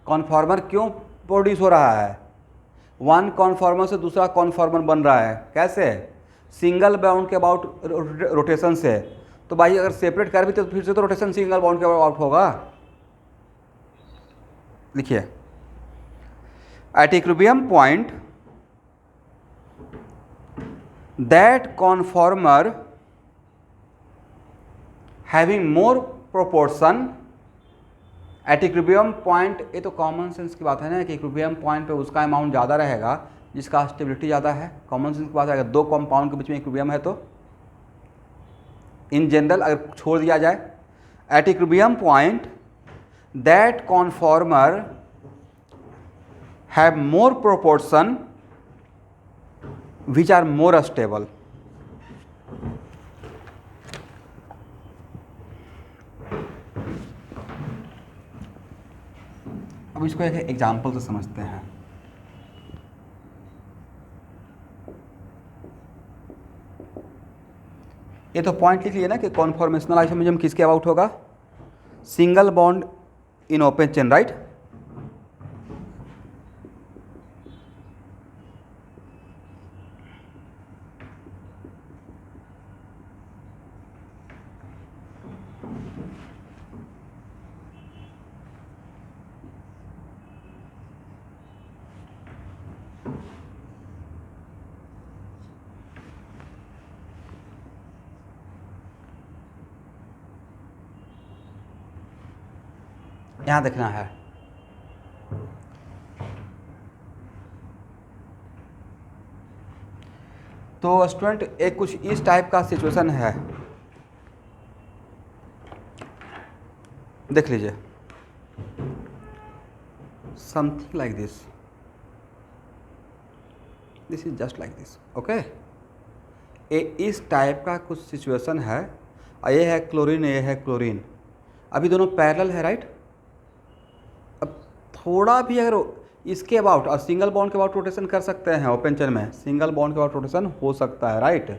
कॉन्फॉर्मर क्यों प्रोड्यूस हो रहा है, वन कॉन्फॉर्मर से दूसरा कॉन्फॉर्मर बन रहा है. कैसे, सिंगल बाउंड के अबाउट रोटेशन से. तो भाई अगर सेपरेट कर भी तो फिर से तो रोटेशन सिंगल बाउंड के अबाउट होगा. लिखिए, eight equilibrium point that conformer having more proportion. Eight equilibrium point, ये तो कॉमन सेंस की बात है ना कि इक्विलिब्रियम पॉइंट पे उसका अमाउंट ज़्यादा रहेगा जिसका स्टेबिलिटी ज़्यादा है. कॉमन सेंस की बात है, अगर दो कंपाउंड के बीच में इक्विलिब्रियम है तो इन जनरल अगर छोड़ दिया जाए, at equilibrium point that conformer have more proportion which are more stable. अब इसको एक एग्जाम्पल से समझते हैं. ये तो पॉइंट लिख लिए ना कि कॉन्फॉर्मेशनल आइसोमरिज्म किसके अबाउट होगा, single bond in open chain, right. यहाँ देखना है, तो स्टूडेंट एक कुछ इस टाइप का सिचुएशन है. देख लीजिए, something like this. This is just like this, okay. इस टाइप का कुछ सिचुएशन है. ये है क्लोरीन, ये है क्लोरीन. अभी दोनों पैरेलल है, राइट. अब थोड़ा भी अगर इसके अबाउट और सिंगल बॉन्ड के अबाउट रोटेशन कर सकते हैं ओपन चेन में, सिंगल बॉन्ड के अबाउट रोटेशन हो सकता है, राइट.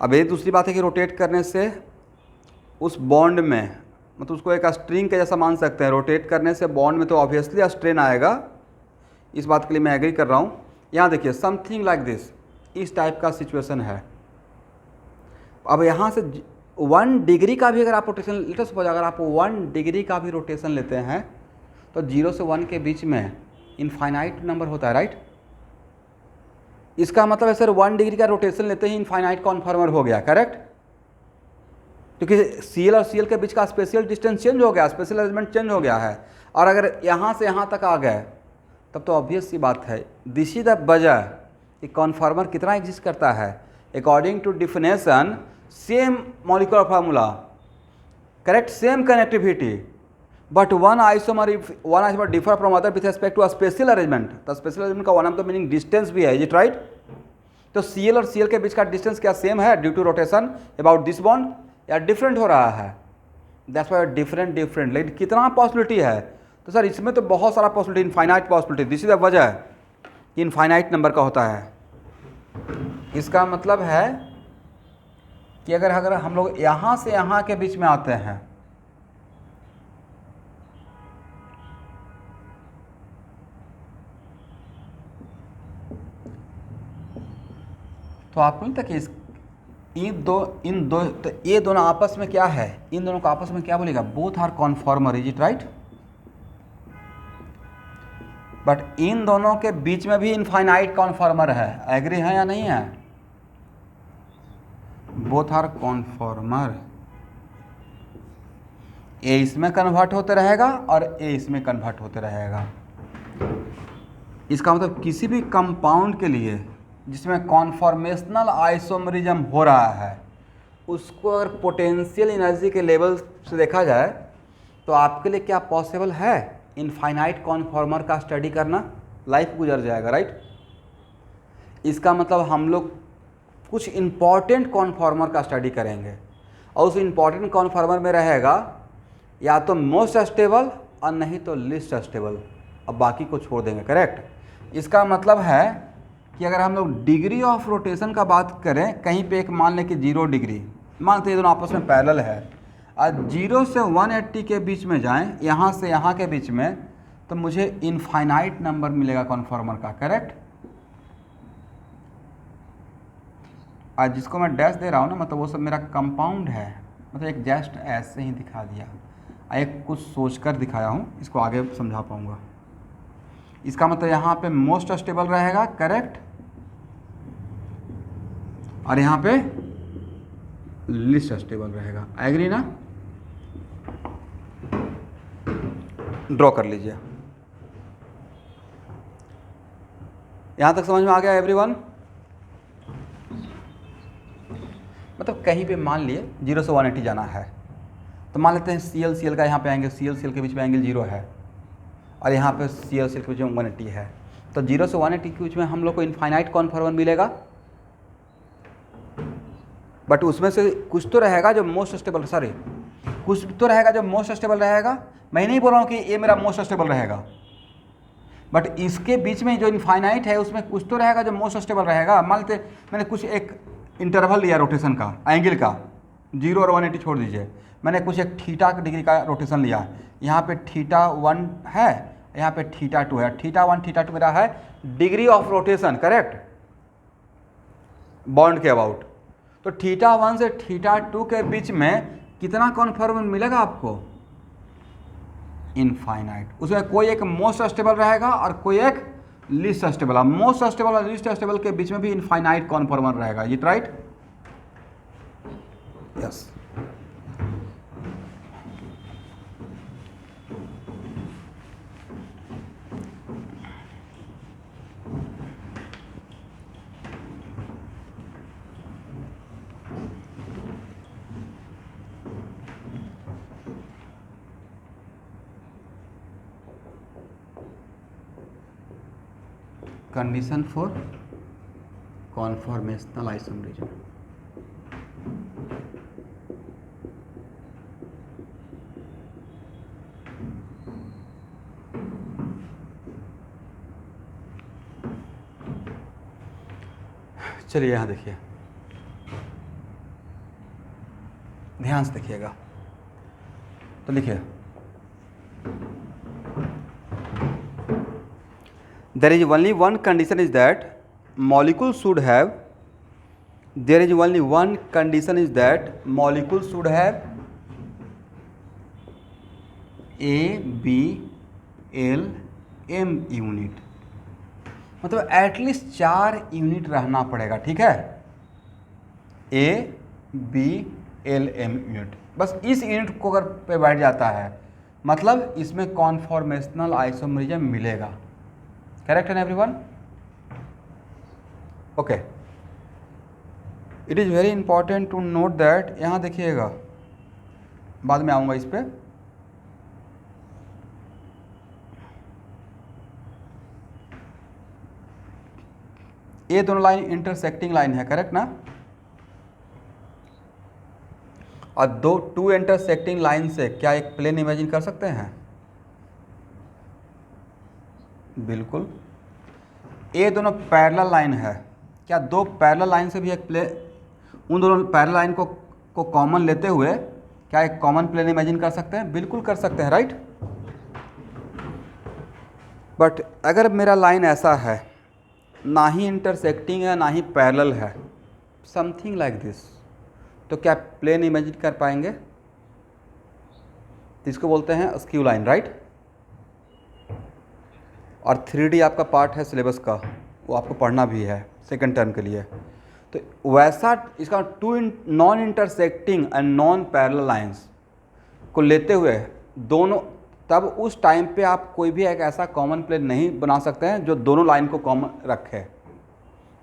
अब ये दूसरी बात है कि रोटेट करने से उस बॉन्ड में, मतलब उसको एक स्ट्रिंग के जैसा मान सकते हैं. रोटेट करने से बॉन्ड में तो ऑब्वियसली स्ट्रेन आएगा, इस बात के लिए मैं एग्री कर रहा हूँ. यहाँ देखिए, समथिंग लाइक दिस, इस टाइप का सिचुएशन है. अब यहाँ से 1 डिग्री का भी अगर आप रोटेशन, लेट अस सपोज अगर आप 1 डिग्री का भी रोटेशन लेते हैं तो 0 से 1 के बीच में इनफाइनाइट नंबर होता है, राइट. इसका मतलब है सर 1 डिग्री का रोटेशन लेते ही इनफाइनाइट कॉन्फॉर्मर हो गया, करेक्ट. क्योंकि सीएल और सीएल के बीच का स्पेशल डिस्टेंस चेंज हो गया, स्पेशल अरेंजमेंट चेंज हो गया है. और अगर यहाँ से यहाँ तक आ गए तब तो ऑब्वियस सी बात है, दिस इज द वजह कि कॉन्फॉर्मर कितना एग्जिस्ट करता है. According to definition, same molecular formula, correct, same connectivity, but one isomer differ from other with respect to a special arrangement. तो स्पेशल अरेंजमेंट का one of the meaning distance भी है, is it right. तो C L और C L के बीच का distance क्या सेम है due to rotation about this bond, या डिफरेंट हो रहा है. That's why different. लेकिन कितना पॉसिबिलिटी है, तो सर इसमें तो बहुत सारा possibility, infinite possibility. This is the वजह कि इनफाइनाइट नंबर का होता है. इसका मतलब है कि अगर हम लोग यहाँ से यहाँ के बीच में आते हैं तो आपको नहीं था कि इन दो तो ये दोनों आपस में क्या है, इन दोनों को आपस में क्या बोलेगा, both are conformer, is it right. But इन दोनों के बीच में भी इनफाइनाइट कॉन्फॉर्मर है, एग्री है या नहीं है। बोथ आर कॉन्फॉर्मर, ए इसमें कन्वर्ट होते रहेगा और ए इसमें कन्वर्ट होते रहेगा। इसका मतलब किसी भी कंपाउंड के लिए जिसमें कॉन्फॉर्मेशनल आइसोमरिज्म हो रहा है, उसको अगर पोटेंशियल एनर्जी के लेवल से देखा जाए तो आपके लिए क्या पॉसिबल है, इनफाइनाइट कॉन्फॉर्मर का स्टडी करना, लाइफ गुजर जाएगा, राइट। इसका मतलब हम लोग कुछ इम्पॉर्टेंट कॉन्फॉर्मर का स्टडी करेंगे और उस इम्पॉर्टेंट कॉन्फॉर्मर में रहेगा या तो मोस्ट स्टेबल और नहीं तो लिस्ट स्टेबल, अब बाकी को छोड़ देंगे, करेक्ट। इसका मतलब है कि अगर हम लोग डिग्री ऑफ रोटेशन का बात करें, कहीं पे एक मान लें कि 0 डिग्री, मानते हैं दोनों आपस में पैरेलल है, और 0 से 180 के बीच में जाएं, यहाँ से यहाँ के बीच में, तो मुझे इनफाइनाइट नंबर मिलेगा कॉन्फॉर्मर का, करेक्ट। आज जिसको मैं डैश दे रहा हूँ ना, मतलब वो सब मेरा कंपाउंड है, मतलब एक जस्ट ऐसे ही दिखा दिया, एक कुछ सोचकर दिखाया हूँ, इसको आगे समझा पाऊँगा। इसका मतलब यहाँ पे मोस्ट स्टेबल रहेगा, करेक्ट, और यहाँ पे लिस्ट स्टेबल रहेगा, एग्री ना। ड्रॉ कर लीजिए। यहाँ तक समझ में आ गया एवरीवन। मतलब कहीं पे मान लिए 0 से 180 जाना है, तो मान लेते हैं CL का यहाँ पे आएंगे, CL के बीच में एंगल 0 है और यहाँ पे CL के बीच में 180 है, तो 0 से 180 के बीच में हम लोग को इनफाइनाइट कॉन्फॉर्मर मिलेगा। बट उसमें से कुछ तो रहेगा जो मोस्ट स्टेबल, सॉरी कुछ तो रहेगा जो मोस्ट स्टेबल रहेगा। मैं नहीं बोल रहा हूँ कि ये मेरा मोस्ट स्टेबल रहेगा, बट इसके बीच में जो इनफाइनाइट है उसमें कुछ तो रहेगा जो मोस्ट स्टेबल रहेगा। मान लेते मैंने कुछ एक इंटरवल लिया रोटेशन का, एंगल का, 0 और 180 छोड़ दीजिए, मैंने कुछ एक थीटा डिग्री का रोटेशन लिया, यहाँ पे θ1 है, यहाँ पे θ2 है, θ1 θ2 मेरा है degree of rotation, correct, bond के अबाउट। तो θ1 से θ2 के बीच में कितना कॉन्फॉर्मर मिलेगा आपको, इनफाइनाइट। उसमें कोई एक मोस्ट स्टेबल रहेगा और कोई एक लिस्ट स्टेबल। अब मोस्ट स्टेबल और लिस्ट स्टेबल के बीच में भी इनफाइनाइट कॉन्फॉर्मर रहेगा, it right, yes. Condition for conformational isomerism. चलिए यहाँ देखिए, ध्यान से देखिएगा, तो लिखिए there is only one condition is that molecule should have, there is only one condition is that molecule should have A, B, L, M unit, मतलब at least 4 unit रहना पड़ेगा, ठीक है, A, B, L, M unit. बस इस unit को अगर पे बैठ जाता है मतलब इसमें कॉन्फॉर्मेशनल आइसोमरिज्म मिलेगा, करेक्ट है everyone, okay. It is very important to note that, यहाँ देखिएगा, बाद में आऊँगा इस पर, ये दोनों लाइन इंटरसेक्टिंग लाइन है, करेक्ट ना, और टू इंटरसेक्टिंग लाइन से क्या एक प्लेन इमेजिन कर सकते हैं, बिल्कुल। ये दोनों पैरेलल लाइन है, क्या दो पैरेलल लाइन से भी एक प्लेन, उन दोनों पैरेलल लाइन को कॉमन लेते हुए क्या एक कॉमन प्लेन इमेजिन कर सकते हैं, बिल्कुल कर सकते हैं, राइट। बट अगर मेरा लाइन ऐसा है, ना ही इंटरसेक्टिंग है ना ही पैरेलल है, समथिंग लाइक दिस। तो क्या प्लेन इमेजिन कर पाएंगे? इसको बोलते हैं स्क्यू लाइन, राइट। और 3D आपका पार्ट है सिलेबस का, वो आपको पढ़ना भी है सेकंड टर्म के लिए। तो वैसा इसका two non intersecting and non parallel lines को लेते हुए दोनों, तब उस टाइम पे आप कोई भी एक ऐसा कॉमन प्लेन नहीं बना सकते हैं जो दोनों लाइन को कॉमन रखे।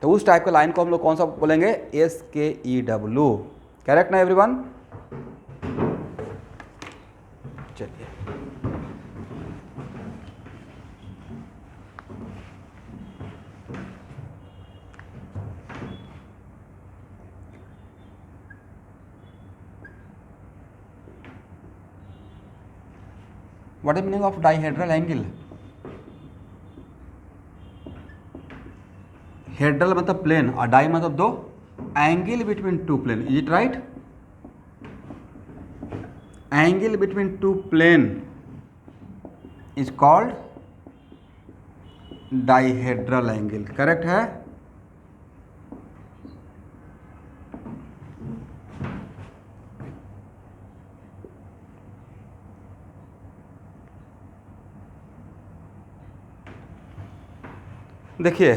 तो उस टाइप के लाइन को हम लोग कौन सा बोलेंगे? SKEW। करेक्ट ना एवरीवन? चलिए, what is meaning of dihedral angle? Hedral मतलब प्लेन और डाई मतलब दो, angle between two plane, is it right? Angle between two plane is called dihedral angle. Correct है? देखिए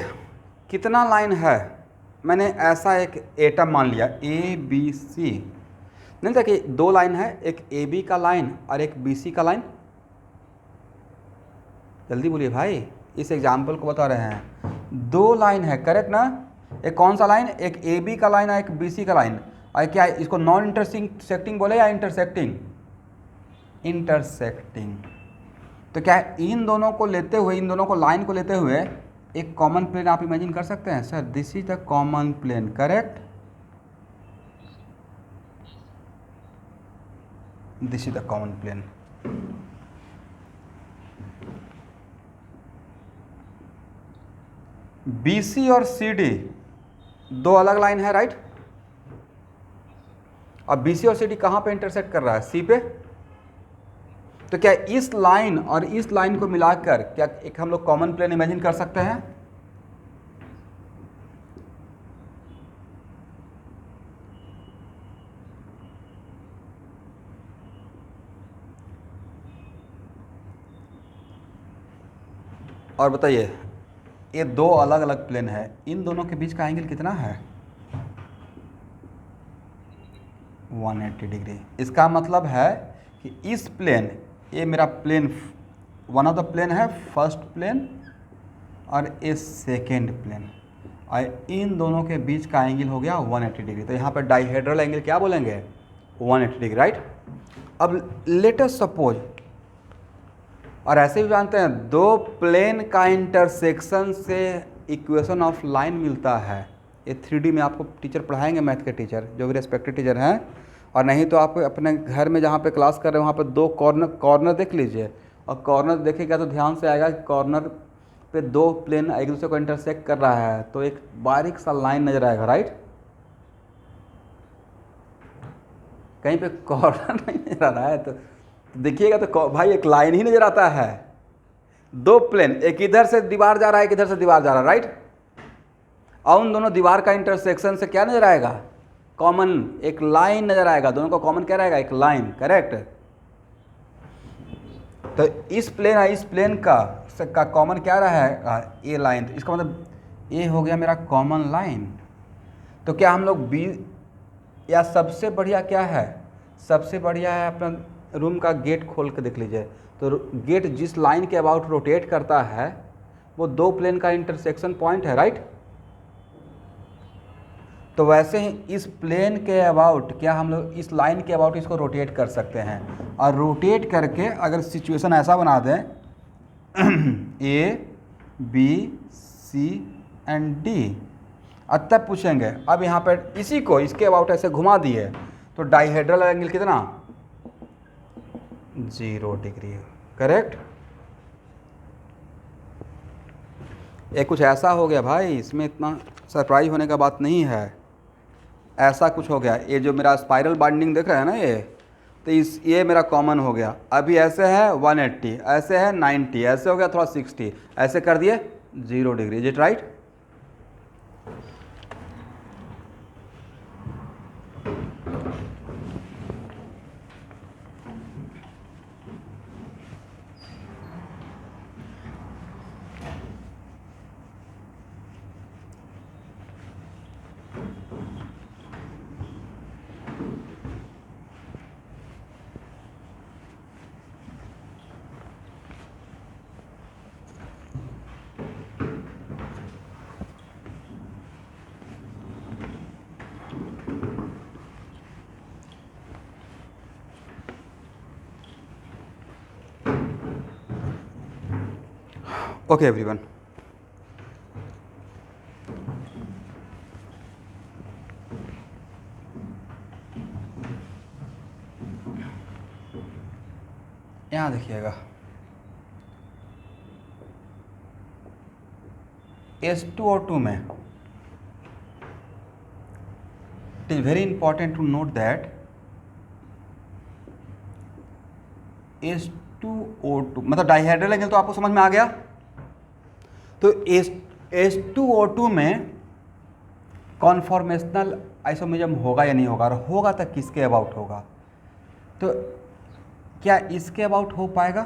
कितना लाइन है, मैंने ऐसा एक एटम मान लिया ABC। नहीं, देखिए दो लाइन है, एक AB का लाइन और एक BC का लाइन। जल्दी बोलिए भाई, इस एग्जाम्पल को बता रहे हैं। दो लाइन है, करेक्ट ना? एक कौन सा लाइन? एक AB का लाइन और एक BC का लाइन। और क्या इसको नॉन इंटरसेक्टिंग बोले या इंटरसेक्टिंग? इंटरसेक्टिंग। तो क्या इन दोनों को लेते हुए, इन दोनों को लाइन को लेते हुए एक कॉमन प्लेन आप इमेजिन कर सकते हैं? Sir this is the common plane, correct? This is the common plane. BC और CD दो अलग लाइन है, राइट? और BC और CD कहाँ पे इंटरसेक्ट कर रहा है? C पे। तो क्या इस लाइन और इस लाइन को मिलाकर क्या एक हम लोग कॉमन प्लेन इमेजिन कर सकते हैं? और बताइए, ये दो अलग अलग प्लेन है, इन दोनों के बीच का एंगल कितना है? 180 डिग्री। इसका मतलब है कि इस प्लेन, ये मेरा plane one of the plane है, फर्स्ट प्लेन, और ये सेकेंड प्लेन, और इन दोनों के बीच का एंगल हो गया 180 डिग्री। तो यहाँ पर डाइहेड्रल एंगल क्या बोलेंगे? 180 डिग्री, राइट? अब लेट अस सपोज, और ऐसे भी जानते हैं दो प्लेन का इंटरसेक्शन से इक्वेशन ऑफ लाइन मिलता है। ये 3D में आपको टीचर पढ़ाएंगे, मैथ के टीचर, जो भी रेस्पेक्टेड टीचर हैं। और नहीं तो आप अपने घर में जहाँ पे क्लास कर रहे हैं वहाँ पे दो कॉर्नर देख लीजिए, और कॉर्नर देखेगा तो ध्यान से आएगा कि कॉर्नर पे दो प्लेन एक दूसरे को इंटरसेक्ट कर रहा है, तो एक बारीक सा लाइन नजर आएगा, राइट? कहीं पे कॉर्नर नहीं नजर आ रहा है तो देखिएगा तो भाई एक लाइन ही नजर आता है। दो प्लेन, एक इधर से दीवार जा रहा है, एक इधर से दीवार जा रहा है, राइट? और उन दोनों दीवार का इंटरसेक्शन से क्या नजर आएगा? कॉमन एक लाइन नजर आएगा। दोनों को कॉमन क्या रहेगा? एक लाइन, करेक्ट? तो इस प्लेन और इस प्लेन का कॉमन क्या रहा है? ए लाइन। तो इसका मतलब ये हो गया मेरा कॉमन लाइन। तो क्या हम लोग बी, या सबसे बढ़िया क्या है? सबसे बढ़िया है अपना रूम का गेट खोल के देख लीजिए, तो गेट जिस लाइन के अबाउट रोटेट करता है वो दो प्लेन का इंटरसेक्शन पॉइंट है, राइट? तो वैसे ही इस प्लेन के अबाउट क्या हम लोग इस लाइन के अबाउट इसको रोटेट कर सकते हैं, और रोटेट करके अगर सिचुएशन ऐसा बना दें A B C and D, अब तब पूछेंगे, अब यहाँ पर इसी को इसके अबाउट ऐसे घुमा दिए तो डाइहेड्रल एंगल कितना? 0 डिग्री, करेक्ट? ये कुछ ऐसा हो गया भाई, इसमें इतना सरप्राइज होने का बात नहीं है। ऐसा कुछ हो गया, ये जो मेरा स्पाइरल बाइंडिंग देख रहे हैं ना, तो ये मेरा कॉमन हो गया। अभी ऐसे है 180, ऐसे है 90, ऐसे हो गया थोड़ा 60, ऐसे कर दिए 0 degree. Is it right? Okay everyone, यहाँ देखिएगा H2O2 में it is very important to note that H2O2 मतलब डाइहाइड्रल एंगल तो आपको समझ में आ गया। तो H2O2 में कॉन्फॉर्मेशनल आइसोमेरिज्म होगा या नहीं होगा, और होगा तो किसके अबाउट होगा? तो क्या इसके अबाउट हो पाएगा?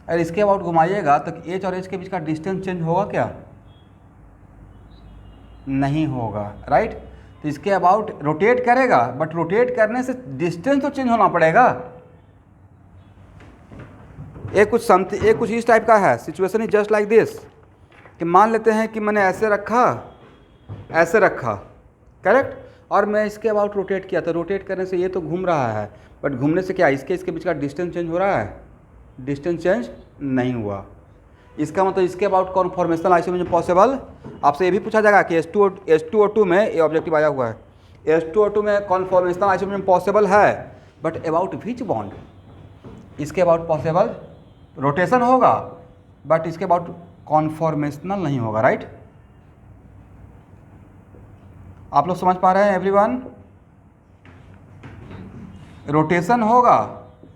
अगर इसके अबाउट घुमाइएगा तो H और H के बीच का डिस्टेंस चेंज होगा क्या? नहीं होगा, राइट। तो इसके अबाउट रोटेट करेगा, बट रोटेट करने से डिस्टेंस तो चेंज होना पड़ेगा। एक कुछ इस टाइप का है, situation is just like this, कि मान लेते हैं कि मैंने ऐसे रखा, करेक्ट, और मैं इसके अबाउट रोटेट किया, तो रोटेट करने से ये तो घूम रहा है, बट घूमने से क्या इसके बीच का डिस्टेंस चेंज हो रहा है? डिस्टेंस चेंज नहीं हुआ। इसका मतलब इसके अबाउट कॉन्फॉर्मेशनल आइसोमेरिज्म पॉसिबल। आपसे ये भी पूछा जाएगा कि H2O2 में, ये ऑब्जेक्टिव आया हुआ है, H2O2 में कॉन्फॉर्मेशनल आइसोमेरिज्म पॉसिबल है, बट अबाउट विच बॉन्ड? इसके अबाउट पॉसिबल रोटेशन होगा, बट इसके अबाउट कॉन्फॉर्मेशनल नहीं होगा, राइट। आप लोग समझ पा रहे हैं एवरीवन? रोटेशन होगा,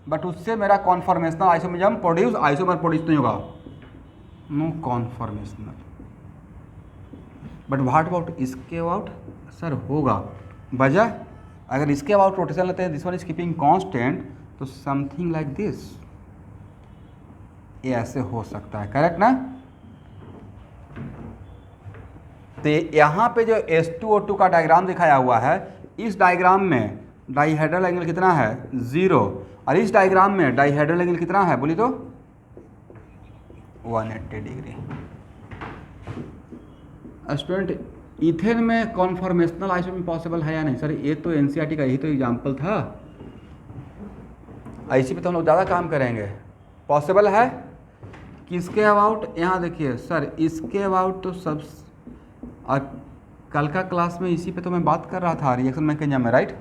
बट उससे मेरा कॉन्फॉर्मेशनल आइसोमेरिज्म आइसोमर प्रोड्यूस नहीं होगा, no conformational. But what about इसके अबाउट? सर होगा। वजह, अगर इसके अबाउट रोटेशन लेते हैं, this one is keeping constant, तो समथिंग लाइक दिस, ये ऐसे हो सकता है, करेक्ट ना। तो यहाँ पे जो H2O2 का डायग्राम दिखाया हुआ है, इस डायग्राम में डाइहाइड्रल एंगल कितना है? 0, और इस डायग्राम में डाइहाइड्रल एंगल कितना है बोली तो? 180 डिग्री। स्टूडेंट, इथेन में कॉन्फॉर्मेशनल आइसोमेरिज्म पॉसिबल है या नहीं? सर ये तो एनसीईआरटी का यही तो एग्जाम्पल था, इसी पे तो हम लोग ज़्यादा काम करेंगे। पॉसिबल है किसके अबाउट? यहाँ देखिए सर, इसके अबाउट तो सब, और कल का क्लास में इसी पे तो मैं बात कर रहा था, रिएक्शन मैकेनिज्म में, राइट।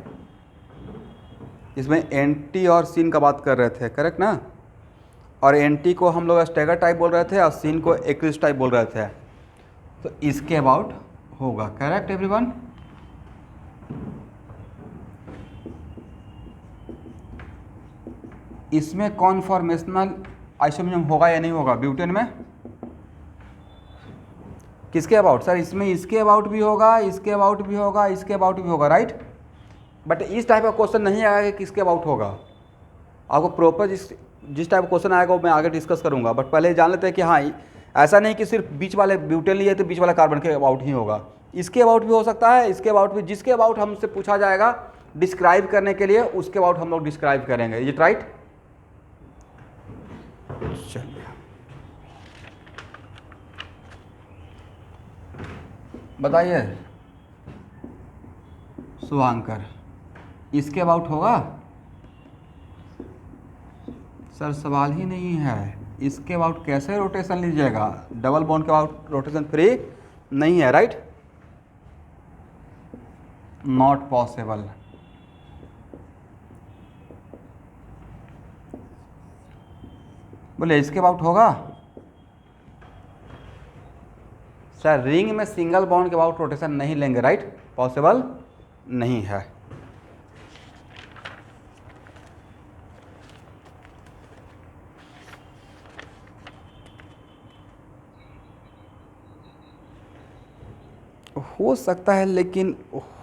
इसमें एंटी और सीन का बात कर रहे थे, करेक्ट ना। और एंटी को हम लोग स्टैगर टाइप बोल रहे थे, और सीन को एक्रिज टाइप बोल रहे थे। तो इसके अबाउट होगा, करेक्ट एवरीवन। इसमें कॉन्फॉर्मेशनल आइसोमेरिज्म होगा या नहीं होगा? ब्यूटेन में किसके अबाउट? सर इसमें इसके अबाउट भी होगा, इसके अबाउट भी होगा, इसके अबाउट भी होगा, राइट। बट इस टाइप का क्वेश्चन नहीं आएगा कि किसके अबाउट होगा। आपको प्रॉपर जिस टाइप का क्वेश्चन आएगा वो मैं आगे डिस्कस करूंगा, बट पहले जान लेते हैं कि हाँ, ऐसा नहीं कि सिर्फ बीच वाले ब्यूटेन लिए तो बीच वाला कार्बन के अबाउट ही होगा, इसके अबाउट भी हो सकता है, इसके अबाउट भी। जिसके अबाउट हमसे पूछा जाएगा डिस्क्राइब करने के लिए, उसके अबाउट हम लोग डिस्क्राइब करेंगे, इज इट राइट? चलिए बताइए शुभांकर, इसके अबाउट होगा? सर सवाल ही नहीं है, इसके अबाउट कैसे रोटेशन लीजिएगा? डबल बॉन्ड के अबाउट रोटेशन फ्री नहीं है, राइट। Not possible. बोले इसके अबाउट होगा? सर रिंग में सिंगल बॉन्ड के अबाउट रोटेशन नहीं लेंगे, राइट, पॉसिबल नहीं है। हो सकता है, लेकिन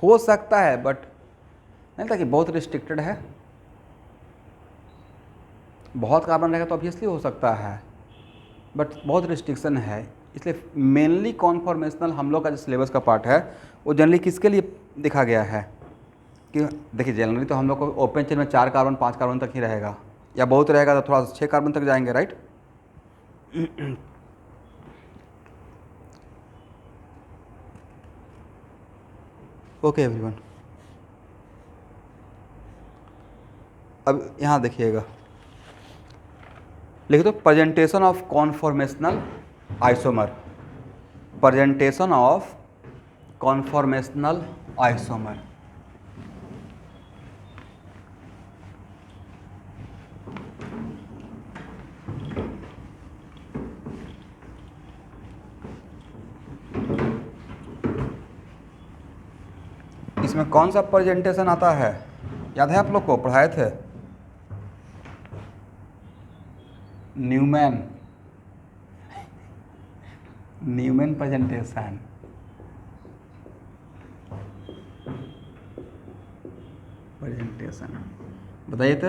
हो सकता है, बट नहीं था कि बहुत रिस्ट्रिक्टेड है। बहुत कार्बन रहेगा तो ऑब्वियसली हो सकता है, बट बहुत रिस्ट्रिक्शन है। इसलिए मेनली कॉन्फॉर्मेशनल हम लोग का जो सिलेबस का पार्ट है वो जनरली किसके लिए देखा गया है कि देखिए, जनरली तो हम लोग को ओपन चेन में 4 कार्बन 5 कार्बन तक ही रहेगा, या बहुत रहेगा तो थोड़ा 6 कार्बन तक जाएंगे, राइट। ओके एवरीवन, अब यहाँ देखिएगा, लिख दो presentation of conformational isomer, presentation of conformational isomer. इसमें कौन सा प्रेजेंटेशन आता है, याद है आप लोग को, पढ़ाए थे? Newman presentation. बताइए तो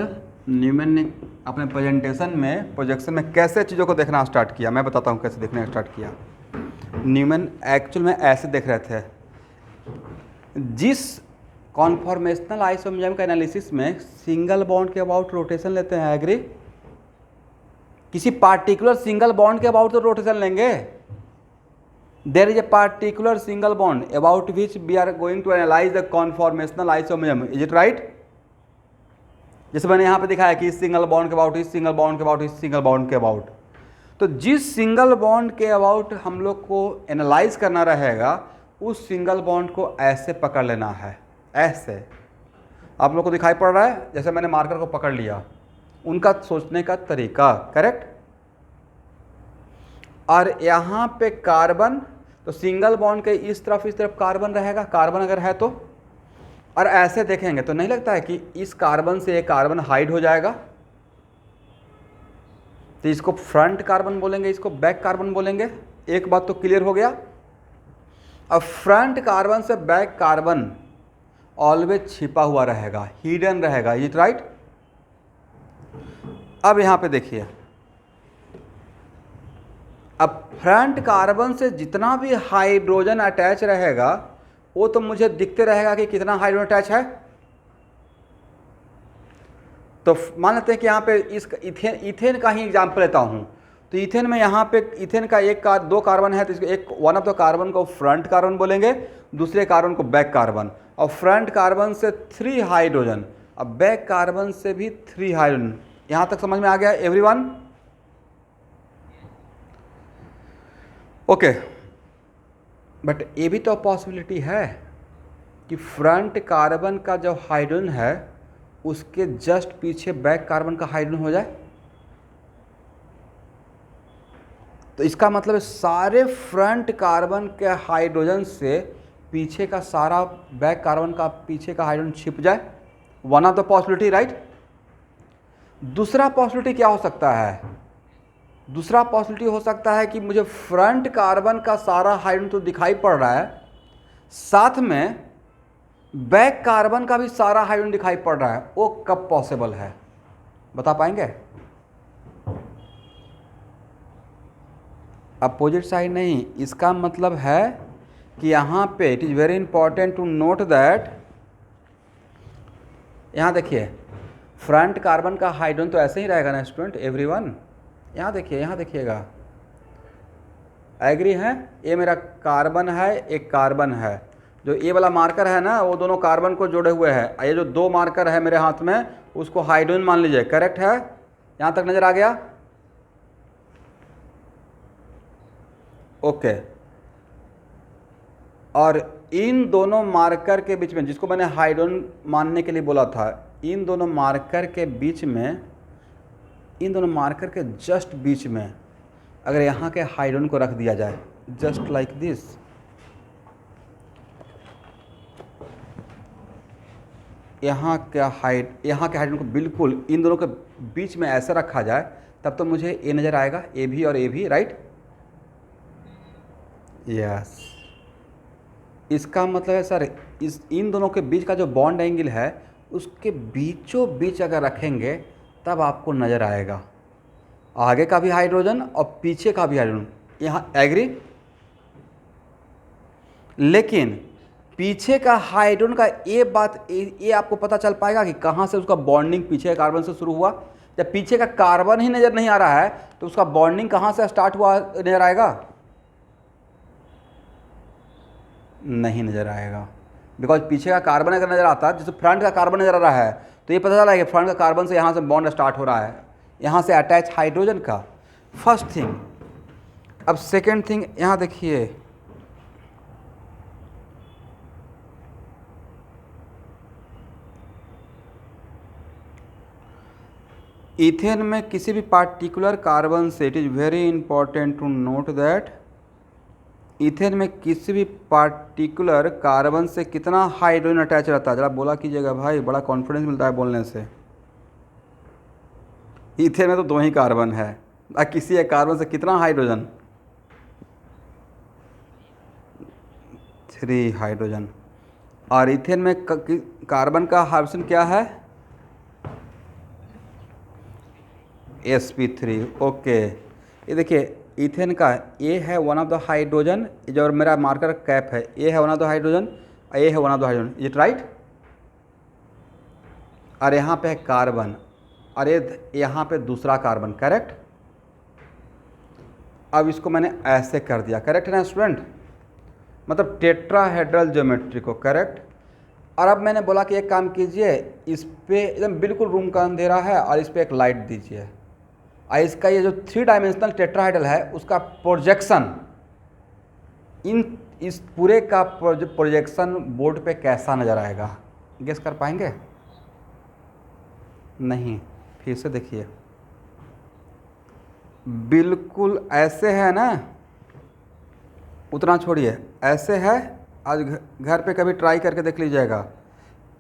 न्यूमैन ने अपने प्रोजेक्शन में कैसे चीज़ों को देखना स्टार्ट किया। मैं बताता हूँ कैसे देखना स्टार्ट किया। न्यूमैन एक्चुअल में ऐसे देख रहे थे, जिस कॉन्फॉर्मेशनल आइसोमर का एनालिसिस में सिंगल बॉन्ड के अबाउट रोटेशन लेते हैं, एग्री? किसी पार्टिकुलर सिंगल बॉन्ड के अबाउट तो रोटेशन लेंगे। There is a particular single bond about which we are going to analyse the conformational isomer, is it right? जैसे मैंने यहाँ पे दिखाया कि इस सिंगल बॉन्ड के अबाउट, इस सिंगल बॉन्ड के अबाउट, इस सिंगल बॉन्ड के अबाउट। तो जिस सिंगल बॉन्ड के अबाउट हम लोग को एनालाइज करना रहेगा, उस सिंगल बॉन्ड को ऐसे पकड़ लेना है, ऐसे। आप लोग को दिखाई पड़ रहा है? जैसे मैंने मार्कर को पकड़ लिया, उनका सोचने का तरीका, करेक्ट? और यहाँ पे कार्बन, तो सिंगल बॉन्ड के इस तरफ कार्बन रहेगा, कार्बन अगर है तो। और ऐसे देखेंगे तो नहीं लगता है कि इस कार्बन से ये कार्बन हाइड हो जाएगा, तो इसको फ्रंट कार्बन बोलेंगे, इसको बैक कार्बन बोलेंगे। एक बात तो क्लियर हो गया। अब फ्रंट कार्बन से बैक कार्बन ऑलवेज छिपा हुआ रहेगा, हिडन रहेगा, इज इट राइट? अब यहाँ पे देखिए, अब फ्रंट कार्बन से जितना भी हाइड्रोजन अटैच रहेगा, वो तो मुझे दिखते रहेगा कि कितना हाइड्रोजन अटैच है। तो मान लेते हैं कि यहाँ पे इस इथेन का ही एग्जाम्पल लेता हूँ। तो इथेन में यहाँ पे इथेन का दो कार्बन है, तो इसको एक वन ऑफ द कार्बन को फ्रंट कार्बन बोलेंगे, दूसरे कार्बन को बैक कार्बन। और फ्रंट कार्बन से 3 हाइड्रोजन, अब बैक कार्बन से भी 3 हाइड्रोजन। यहाँ तक समझ में आ गया एवरीवन? ओके, बट ये भी तो पॉसिबिलिटी है कि फ्रंट कार्बन का जो हाइड्रोजन है उसके जस्ट पीछे बैक कार्बन का हाइड्रोजन हो जाए। तो इसका मतलब है सारे फ्रंट कार्बन के हाइड्रोजन से पीछे का सारा बैक कार्बन का पीछे का हाइड्रोजन छिप जाए। One of the possibility, right? दूसरा पॉसिबिलिटी क्या हो सकता है? दूसरा पॉसिबिलिटी हो सकता है कि मुझे फ्रंट कार्बन का सारा हाइड्रोजन तो दिखाई पड़ रहा है, साथ में बैक कार्बन का भी सारा हाइड्रोजन दिखाई पड़ रहा है। वो कब पॉसिबल है, बता पाएंगे? अपोजिट साइड नहीं, इसका मतलब है कि यहाँ पे it is very important to note that, यहाँ देखिए फ्रंट कार्बन का हाइड्रोजन तो ऐसे ही रहेगा ना स्टूडेंट, एवरीवन? यहाँ देखिए, यहाँ देखिएगा, एग्री है? ये मेरा कार्बन है, एक कार्बन है, जो ये वाला मार्कर है ना, वो दोनों कार्बन को जोड़े हुए हैं। ये जो 2 मार्कर है मेरे हाथ में, उसको हाइड्रोजन मान लीजिए, करेक्ट है? यहाँ तक नजर आ गया? ओके। और इन दोनों मार्कर के बीच में, जिसको मैंने हाइड्रोजन मानने के लिए बोला था, इन दोनों मार्कर के बीच में, इन दोनों मार्कर के जस्ट बीच में अगर यहाँ के हाइड्रोजन को रख दिया जाए, जस्ट लाइक दिस, यहाँ के हाइड्रोजन को बिल्कुल इन दोनों के बीच में ऐसे रखा जाए, तब तो मुझे ये नज़र आएगा, ए भी और ए भी, राइट? यस। इसका मतलब है सर, इन दोनों के बीच का जो बॉन्ड एंगल है, उसके बीचों बीच अगर रखेंगे तब आपको नज़र आएगा आगे का भी हाइड्रोजन और पीछे का भी हाइड्रोजन। यहाँ एग्री? लेकिन पीछे का हाइड्रोजन का ये आपको पता चल पाएगा कि कहाँ से उसका बॉन्डिंग पीछे कार्बन से शुरू हुआ। जब पीछे का कार्बन ही नज़र नहीं आ रहा है तो उसका बॉन्डिंग कहाँ से स्टार्ट हुआ नज़र आएगा? नहीं नज़र आएगा, बिकॉज पीछे का कार्बन अगर नज़र आता है, जैसे फ्रंट का कार्बन नज़र आ रहा है, तो ये पता चला है कि फ्रंट का कार्बन से यहाँ से बॉन्ड स्टार्ट हो रहा है। यहाँ से अटैच हाइड्रोजन का, फर्स्ट थिंग। अब सेकेंड थिंग यहाँ देखिए, इथेन में किसी भी पार्टिकुलर कार्बन से, it is very important to note that, ethane में किसी भी पार्टिकुलर कार्बन से कितना हाइड्रोजन अटैच रहता है, जरा बोला कीजिएगा भाई, बड़ा कॉन्फिडेंस मिलता है बोलने से। इथेन में तो 2 ही कार्बन है, किसी एक कार्बन से कितना हाइड्रोजन, 3 हाइड्रोजन। और इथेन में कार्बन का हाइड्रोजन क्या है, sp3। ओके, ये देखिए इथेन का ए है वन ऑफ द हाइड्रोजन, जो मेरा मार्कर कैप है, ए है वन ऑफ द हाइड्रोजन, ए है one of the hydrogen, is it right. और यहाँ पे है कार्बन, और ये यहाँ पे दूसरा कार्बन, करेक्ट। अब इसको मैंने ऐसे कर दिया, करेक्ट है ना स्टूडेंट, मतलब टेट्राहेड्रल ज्योमेट्री को, करेक्ट। और अब मैंने बोला कि एक काम कीजिए, इस पे एकदम बिल्कुल रूम का अंधेरा है और इस पर एक लाइट दीजिए, और इसका ये जो 3 डायमेंशनल टेट्राहेड्रल है उसका प्रोजेक्शन इस पूरे का प्रोजेक्शन बोर्ड पे कैसा नज़र आएगा, गेस कर पाएंगे? नहीं, फिर से देखिए, बिल्कुल ऐसे है ना, उतना छोड़िए, ऐसे है। आज घर पे कभी ट्राई करके देख लीजिएगा।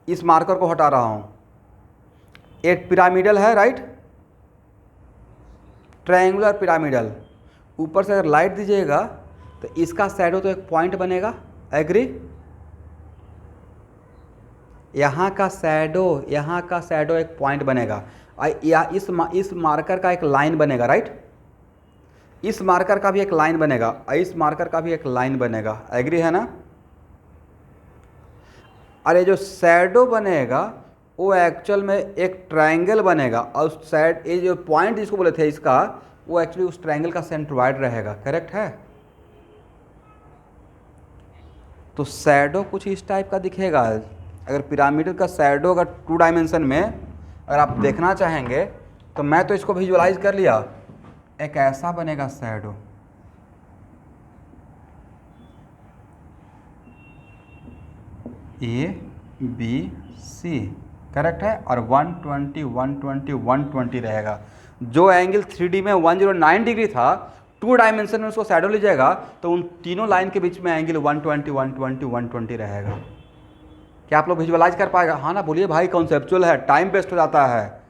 इस मार्कर को हटा रहा हूँ, एक पिरामिडल है, राइट, ट्रायंगुलर पिरामिडल, ऊपर से अगर लाइट दीजिएगा तो इसका शैडो तो एक पॉइंट बनेगा, एग्री। यहाँ का शैडो एक पॉइंट बनेगा, या इस मार्कर का एक लाइन बनेगा, राइट, इस मार्कर का भी एक लाइन बनेगा, इस मार्कर का भी एक लाइन बनेगा, एग्री है ना। और ये जो शैडो बनेगा वो एक्चुअल में एक ट्रायंगल बनेगा, और उस साइड ये जो पॉइंट जिसको बोले थे इसका, वो एक्चुअली उस ट्रायंगल का सेंट्रोइड रहेगा, करेक्ट है। तो शैडो कुछ इस टाइप का दिखेगा। अगर पिरामिड का शैडो अगर 2 डायमेंशन में अगर आप देखना चाहेंगे तो मैं तो इसको विजुअलाइज कर लिया, एक ऐसा बनेगा शैडो, ABC, करेक्ट है। और 120 120 120 रहेगा। जो एंगल 3D में 109 डिग्री था, 2 डायमेंशन में उसको शैडो लीजिएगा तो उन तीनों लाइन के बीच में एंगल 120 120 120 रहेगा। क्या आप लोग विजुअलाइज कर पाएगा? हाँ ना, बोलिए भाई, कॉन्सेप्चुअल है, टाइम वेस्ट हो जाता है।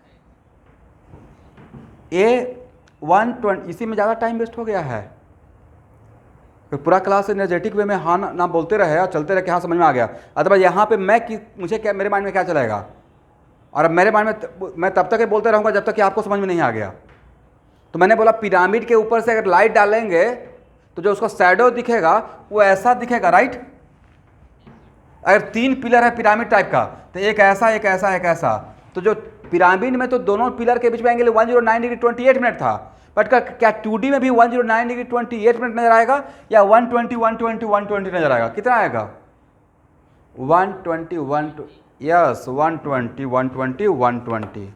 ये 120 इसी में ज़्यादा टाइम वेस्ट हो गया है। फिर पूरा क्लास एनर्जेटिक वे में हाँ ना बोलते रहे और चलते रहे कि हाँ समझ में आ गया। अदरवाइज यहाँ पे मुझे क्या, मेरे माइंड में क्या चलेगा, और अब मेरे माइंड में मैं तब तक बोलते रहूँगा जब तक कि आपको समझ में नहीं आ गया। तो मैंने बोला पिरामिड के ऊपर से अगर लाइट डालेंगे तो जो उसका शैडो दिखेगा वो ऐसा दिखेगा, राइट। अगर 3 पिलर है पिरामिड टाइप का तो एक ऐसा एक ऐसा एक ऐसा, तो जो पिरामिड में तो दोनों पिलर के बीच में एंगल 109 डिग्री 28 मिनट था, बट क्या 2D में भी 109 डिग्री 28 मिनट नजर आएगा या 120 120 120 नजर आएगा? कितना आएगा? 120 यस 120 120 120।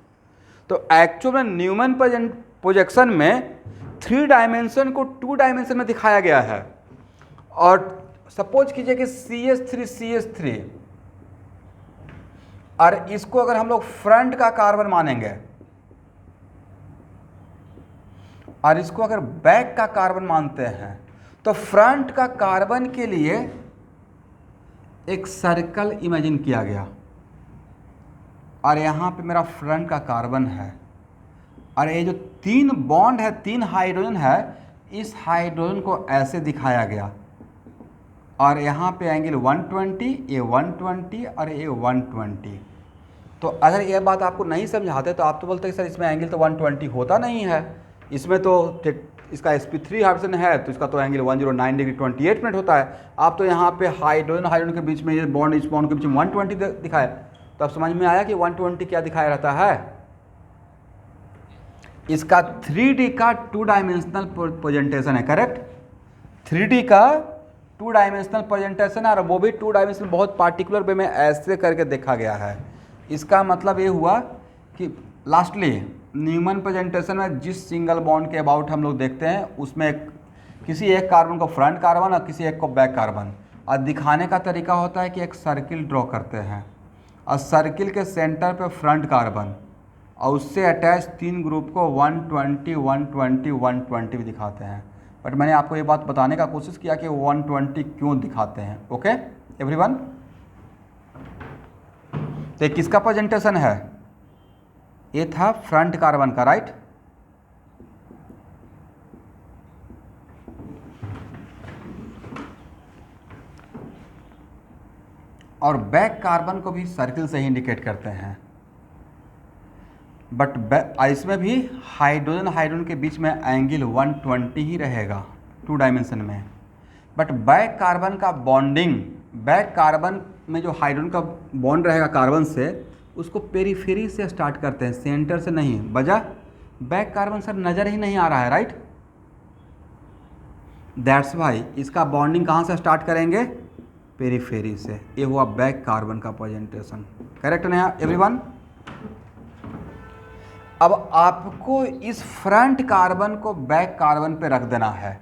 तो एक्चुअल में न्यूमन प्रोजेक्शन में 3 डायमेंशन को 2 डायमेंशन में दिखाया गया है। और सपोज कीजिए कि CH3 और इसको अगर हम लोग फ्रंट का कार्बन मानेंगे और इसको अगर बैक का कार्बन मानते हैं तो फ्रंट का कार्बन के लिए एक सर्कल इमेजिन किया गया, और यहाँ पे मेरा फ्रंट का कार्बन है, और ये जो 3 बॉन्ड है, 3 हाइड्रोजन है, इस हाइड्रोजन को ऐसे दिखाया गया, और यहाँ पे एंगल 120, ये 120 और ये 120। तो अगर ये बात आपको नहीं समझाते तो आप तो बोलते कि सर इसमें एंगल तो 120 होता नहीं है, इसमें तो इसका sp3 हाइड्रोजन है तो इसका तो एंगल 109 डिग्री 28 मिनट होता है। आप तो यहाँ पे हाइड्रोजन के बीच में, ये बॉन्ड इस बॉन्ड के बीच में 120 दिखाए, तो अब समझ में आया कि 120 क्या दिखाया रहता है। इसका 3D का 2 डायमेंशनल प्रेजेंटेशन है, करेक्ट। 3D का 2 डायमेंशनल प्रेजेंटेशन है, और वो भी 2 डायमेंशनल बहुत पार्टिकुलर वे में ऐसे करके देखा गया है। इसका मतलब ये हुआ कि लास्टली न्यूमन प्रेजेंटेशन में जिस सिंगल बॉन्ड के अबाउट हम लोग देखते हैं उसमें किसी एक कार्बन को फ्रंट कार्बन और किसी एक को बैक कार्बन, और दिखाने का तरीका होता है कि एक सर्किल ड्रॉ करते हैं और सर्किल के सेंटर पे फ्रंट कार्बन और उससे अटैच 3 ग्रुप को 120, 120, 120 भी दिखाते हैं। बट मैंने आपको ये बात बताने का कोशिश किया कि 120 क्यों दिखाते हैं। ओके एवरीवन, तो किसका प्रेजेंटेशन है? ये था फ्रंट कार्बन का, राइट। और बैक कार्बन को भी सर्किल से ही इंडिकेट करते हैं, बट इसमें भी हाइड्रोजन हाइड्रोजन के बीच में एंगल 120 ही रहेगा 2 डायमेंशन में। बट बैक कार्बन का बॉन्डिंग, बैक कार्बन में जो हाइड्रोजन का बॉन्ड रहेगा कार्बन से, उसको पेरीफेरी से स्टार्ट करते हैं, सेंटर से नहीं। वजह, बैक कार्बन सर नज़र ही नहीं आ रहा है, राइट। दैट्स वाई इसका बॉन्डिंग कहाँ से स्टार्ट करेंगे? पेरीफेरी से। ये हुआ बैक कार्बन का प्रेजेंटेशन, करेक्ट ना एवरीवन। अब आपको इस फ्रंट कार्बन को बैक कार्बन पे रख देना है।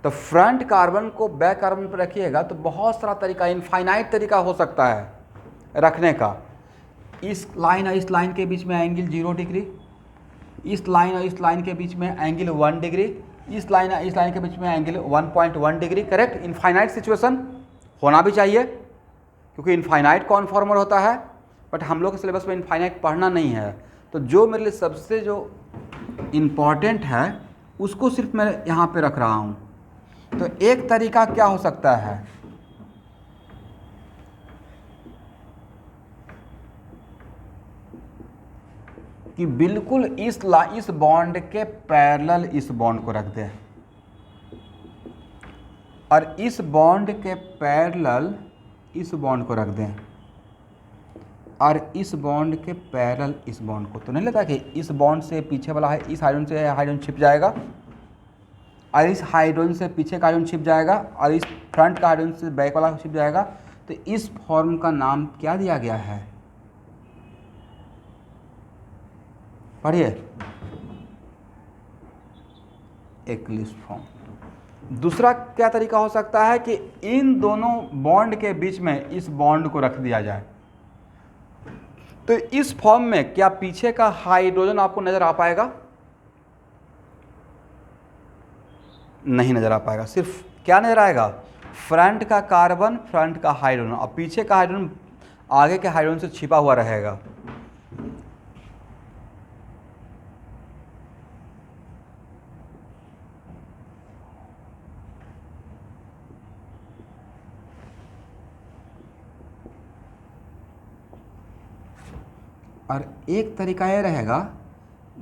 तो फ्रंट कार्बन को बैक कार्बन पे रखिएगा तो बहुत सारा तरीका, इनफाइनाइट तरीका हो सकता है रखने का। इस लाइन और इस लाइन के बीच में एंगल 0 डिग्री, इस लाइन और इस लाइन के बीच में एंगल 1 डिग्री, इस लाइन और इस लाइन के बीच में angle 1.1 degree, correct. Infinite situation होना भी चाहिए क्योंकि इनफाइनाइट कौन फॉर्मूला होता है, बट हम लोग के सिलेबस में इनफाइनाइट पढ़ना नहीं है। तो जो मेरे लिए सबसे जो इम्पॉर्टेंट है उसको सिर्फ मैं यहाँ पे रख रहा हूँ। तो एक तरीका क्या हो सकता है कि बिल्कुल इस बॉन्ड के पैरेलल इस बॉन्ड को रख दें और इस बॉन्ड के पैरेलल इस बॉन्ड को रख दें और इस बॉन्ड के पैरेलल इस बॉन्ड को। तो नहीं लगता कि इस बॉन्ड से पीछे वाला है, इस हाइड्रोजन से हाइड्रोजन छिप जाएगा और इस हाइड्रोजन से पीछे का हाइड्रोजन छिप जाएगा और इस फ्रंट का हाइड्रोजन से बैक वाला छिप जाएगा। तो इस फॉर्म का नाम क्या दिया गया है? पढ़िए, एक्लिप्स फॉर्म। दूसरा क्या तरीका हो सकता है कि इन दोनों बॉन्ड के बीच में इस बॉन्ड को रख दिया जाए। तो इस फॉर्म में क्या पीछे का हाइड्रोजन आपको नजर आ पाएगा? नहीं नजर आ पाएगा। सिर्फ क्या नजर आएगा? फ्रंट का कार्बन, फ्रंट का हाइड्रोजन, और पीछे का हाइड्रोजन आगे के हाइड्रोजन से छिपा हुआ रहेगा। और एक तरीका यह रहेगा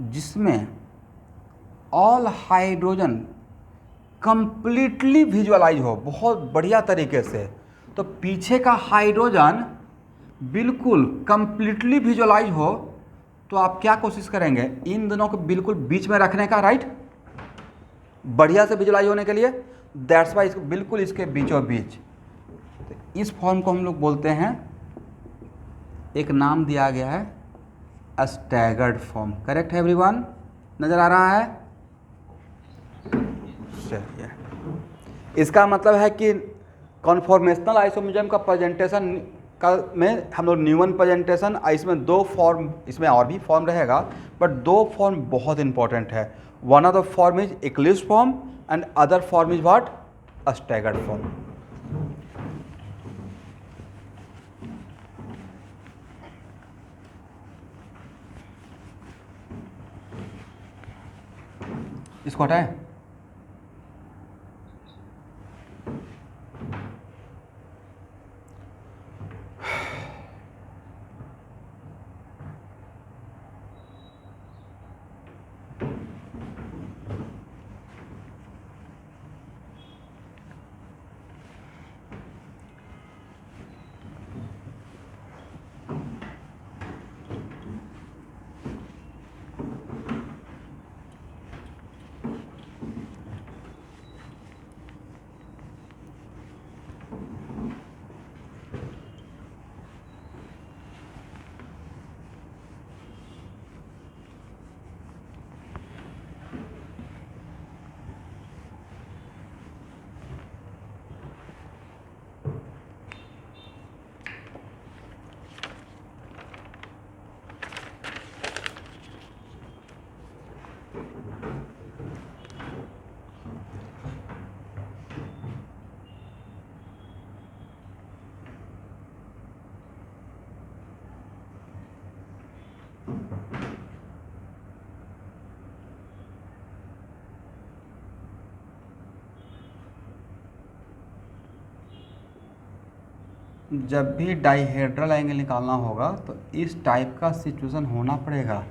जिसमें ऑल हाइड्रोजन कंप्लीटली विजुअलाइज हो, बहुत बढ़िया तरीके से। तो पीछे का हाइड्रोजन बिल्कुल कंप्लीटली विजुअलाइज हो, तो आप क्या कोशिश करेंगे? इन दोनों को बिल्कुल बीच में रखने का, राइट, बढ़िया से विजुअलाइज होने के लिए। दैट्स वाई इसको बिल्कुल इसके बीचों बीच। तो इस फॉर्म को हम लोग बोलते हैं, एक नाम दिया गया है स्टैगर्ड फॉर्म, करेक्ट है एवरीवन? नजर आ रहा है? चलिए, इसका मतलब है कि कॉन्फॉर्मेशनल आइसोमरिज्म का प्रेजेंटेशन का में हम लोग न्यूमन प्रेजेंटेशन, इसमें 2 फॉर्म, इसमें और भी फॉर्म रहेगा बट 2 फॉर्म बहुत इंपॉर्टेंट है। One of the form is eclipse form and other form is what? Staggered form. इसको हटाएं। जब भी डाइहेड्रल एंगल निकालना होगा तो इस टाइप का सिचुएशन होना पड़ेगा।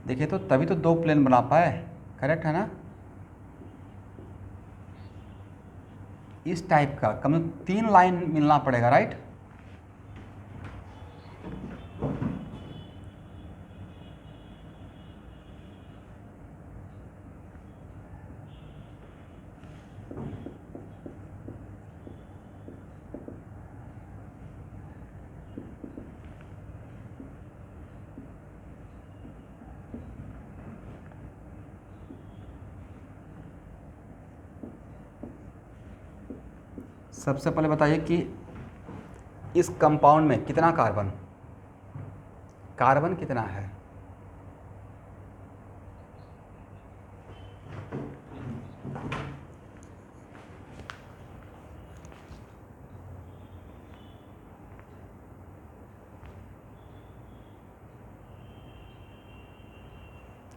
देखिए तो तभी तो दो प्लेन बना पाए, करेक्ट है ना। इस टाइप का कम से कम 3 लाइन मिलना पड़ेगा, राइट। सबसे पहले बताइए कि इस कंपाउंड में कितना कार्बन, कार्बन कितना है।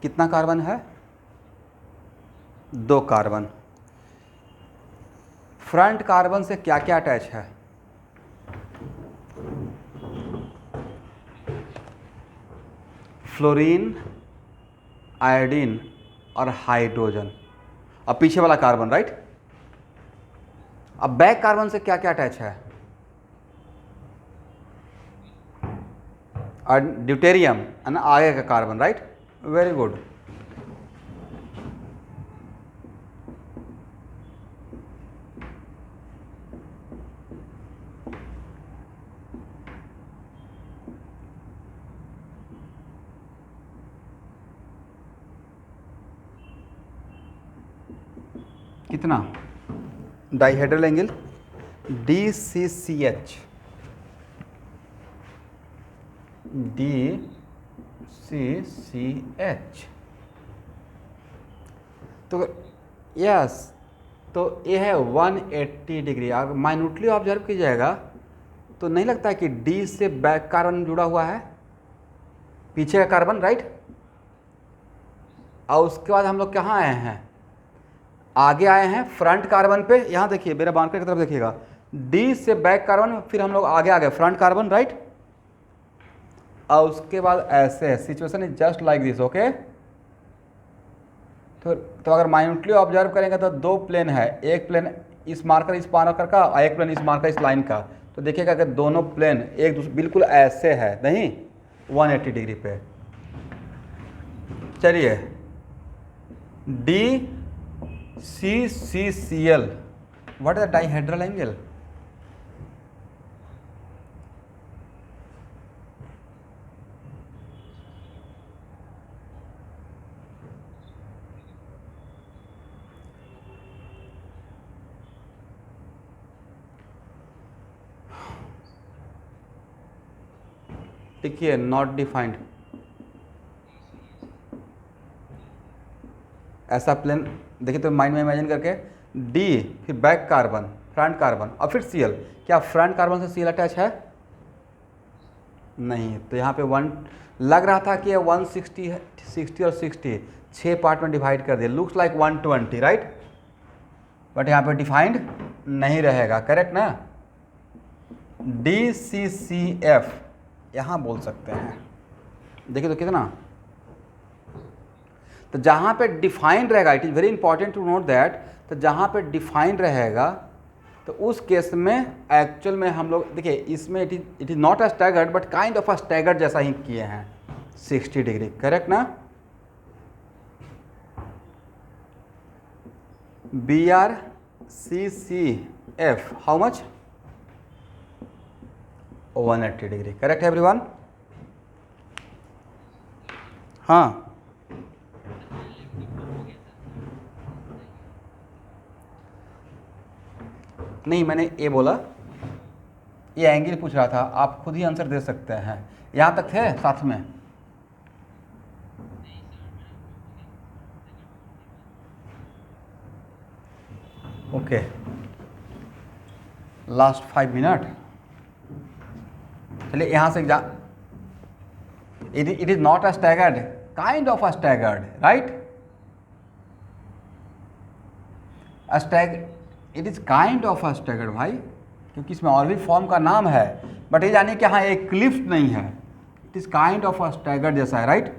कितना कार्बन है, 2 कार्बन। फ्रंट कार्बन से क्या क्या अटैच है, फ्लोरीन, आयोडीन और हाइड्रोजन, और पीछे वाला कार्बन, राइट। अब बैक कार्बन से क्या क्या अटैच है, और ड्यूटेरियम है ना, आगे का कार्बन, राइट। Very good. कितना डाइहेड्रल एंगल DCCH, DCCH। तो यस, तो ये है 180 डिग्री। अगर माइन्यूटली ऑब्जर्व कीजिएगा तो नहीं लगता है कि D से बैक कार्बन जुड़ा हुआ है, पीछे का कार्बन, राइट। और उसके बाद हम लोग कहाँ आए हैं, आगे आए हैं फ्रंट कार्बन पे। यहाँ देखिए मेरा मार्कर की तरफ देखिएगा, D से बैक कार्बन, फिर हम लोग आगे आ गए फ्रंट कार्बन, राइट। और उसके बाद ऐसे situation is just like this, okay. तो अगर माइन्यूटली ऑब्जर्व करेंगे तो 2 प्लेन है, एक प्लेन इस मार्कर का और एक प्लेन इस मार्कर इस लाइन का। तो देखिएगा कि दोनों प्लेन एक दूसरे बिल्कुल ऐसे है, नहीं 180 डिग्री पे। चलिए DCCCL, what is the dihedral angle, देखिए नॉट डिफाइंड। ऐसा प्लेन देखिए तो माइंड में इमेजिन करके, D फिर बैक कार्बन, फ्रंट कार्बन और फिर Cl। क्या फ्रंट कार्बन से Cl अटैच है, नहीं। तो यहाँ पे 1 लग रहा था कि ये 160 है, 60 और 60 6 पार्ट में डिवाइड कर दिया, लुक्स लाइक 120, राइट। बट यहाँ पे डिफाइंड नहीं रहेगा, करेक्ट ना। DCCF यहाँ बोल सकते हैं। देखिए तो कितना, तो जहाँ पे डिफाइंड रहेगा, it is very important to note that, तो जहाँ पे डिफाइंड रहेगा तो उस केस में एक्चुअल में हम लोग देखिए इसमें it is not a staggered but kind of a staggered जैसा ही किए हैं 60 डिग्री, करेक्ट ना। BRCCF how much, 180 degree, correct है एवरीवन। हाँ नहीं, मैंने ये बोला, ये एंगल पूछ रहा था, आप खुद ही आंसर दे सकते हैं। यहाँ तक थे साथ में, ओके। लास्ट 5 मिनट, चलिए यहाँ से exam. It is not a staggered, kind of a staggered, right. A Stag, it is kind of a staggered भाई, क्योंकि इसमें और भी फॉर्म का नाम है, बट ये जानिए कि हाँ एक क्लिफ्ट नहीं है, it is kind of a stagger जैसा है, राइट।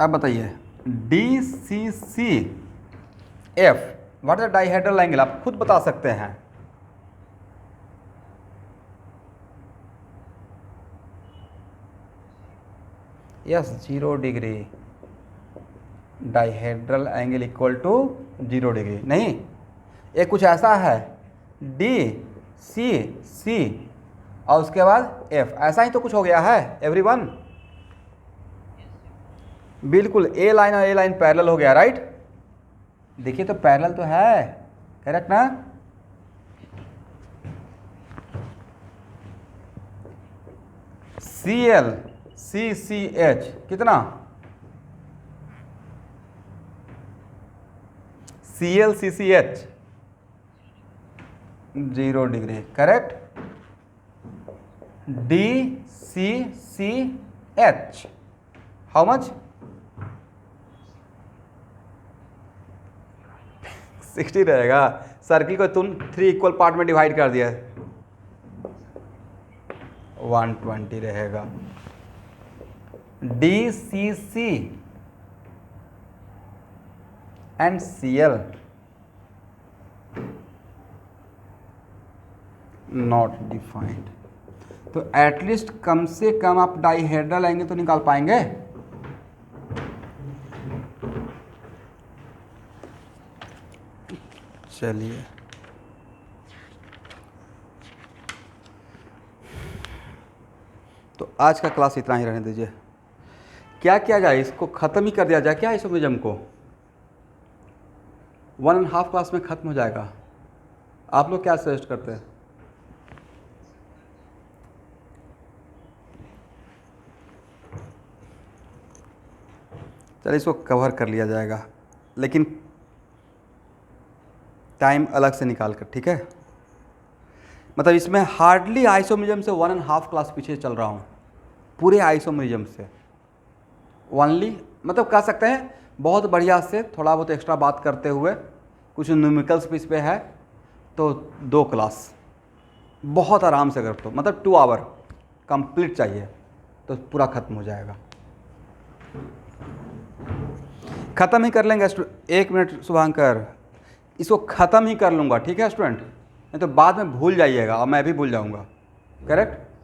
अब बताइए D C C F what is the dihedral angle, आप खुद बता सकते हैं। Yes 0 degree, dihedral angle equal to 0 degree. नहीं, ये कुछ ऐसा है डी सी सी और उसके बाद एफ, ऐसा ही तो कुछ हो गया है एवरीवन। बिल्कुल ए लाइन और ए लाइन पैरेलल हो गया, राइट। देखिए तो पैरेलल तो है, करेक्ट ना। सी एल सी सी एच कितना, C L C C H 0 degree, correct. D C C H how much, 60 रहेगा। सर्किल को तुम 3 इक्वल पार्ट में डिवाइड कर दिया, 120 रहेगा। D C C and C L not defined, तो एटलीस्ट कम से कम आप डाइहेड्रल एंगल तो निकाल पाएंगे। चलिए तो आज का क्लास इतना ही रहने दीजिए। क्या किया जाए, इसको ख़त्म ही कर दिया जाए क्या आइसोमेरिज्म को, 1.5 क्लास में ख़त्म हो जाएगा। आप लोग क्या सजेस्ट करते हैं। चलिए इसको कवर कर लिया जाएगा, लेकिन टाइम अलग से निकाल कर, ठीक है। मतलब इसमें हार्डली आइसोमेरिज्म से 1.5 क्लास पीछे चल रहा हूँ, पूरे आइसोमेरिज्म से ओनली, मतलब कह सकते हैं बहुत बढ़िया से थोड़ा बहुत एक्स्ट्रा बात करते हुए, कुछ न्यूमेरिकल्स भी इस पे है, तो 2 क्लास बहुत आराम से कर, तो मतलब 2 आवर कंप्लीट चाहिए तो पूरा ख़त्म हो जाएगा। ख़त्म ही कर लेंगे 1 मिनट शुभांकर, इसको ख़त्म ही कर लूँगा, ठीक है स्टूडेंट, नहीं तो बाद में भूल जाइएगा और मैं भी भूल जाऊँगा, करेक्ट।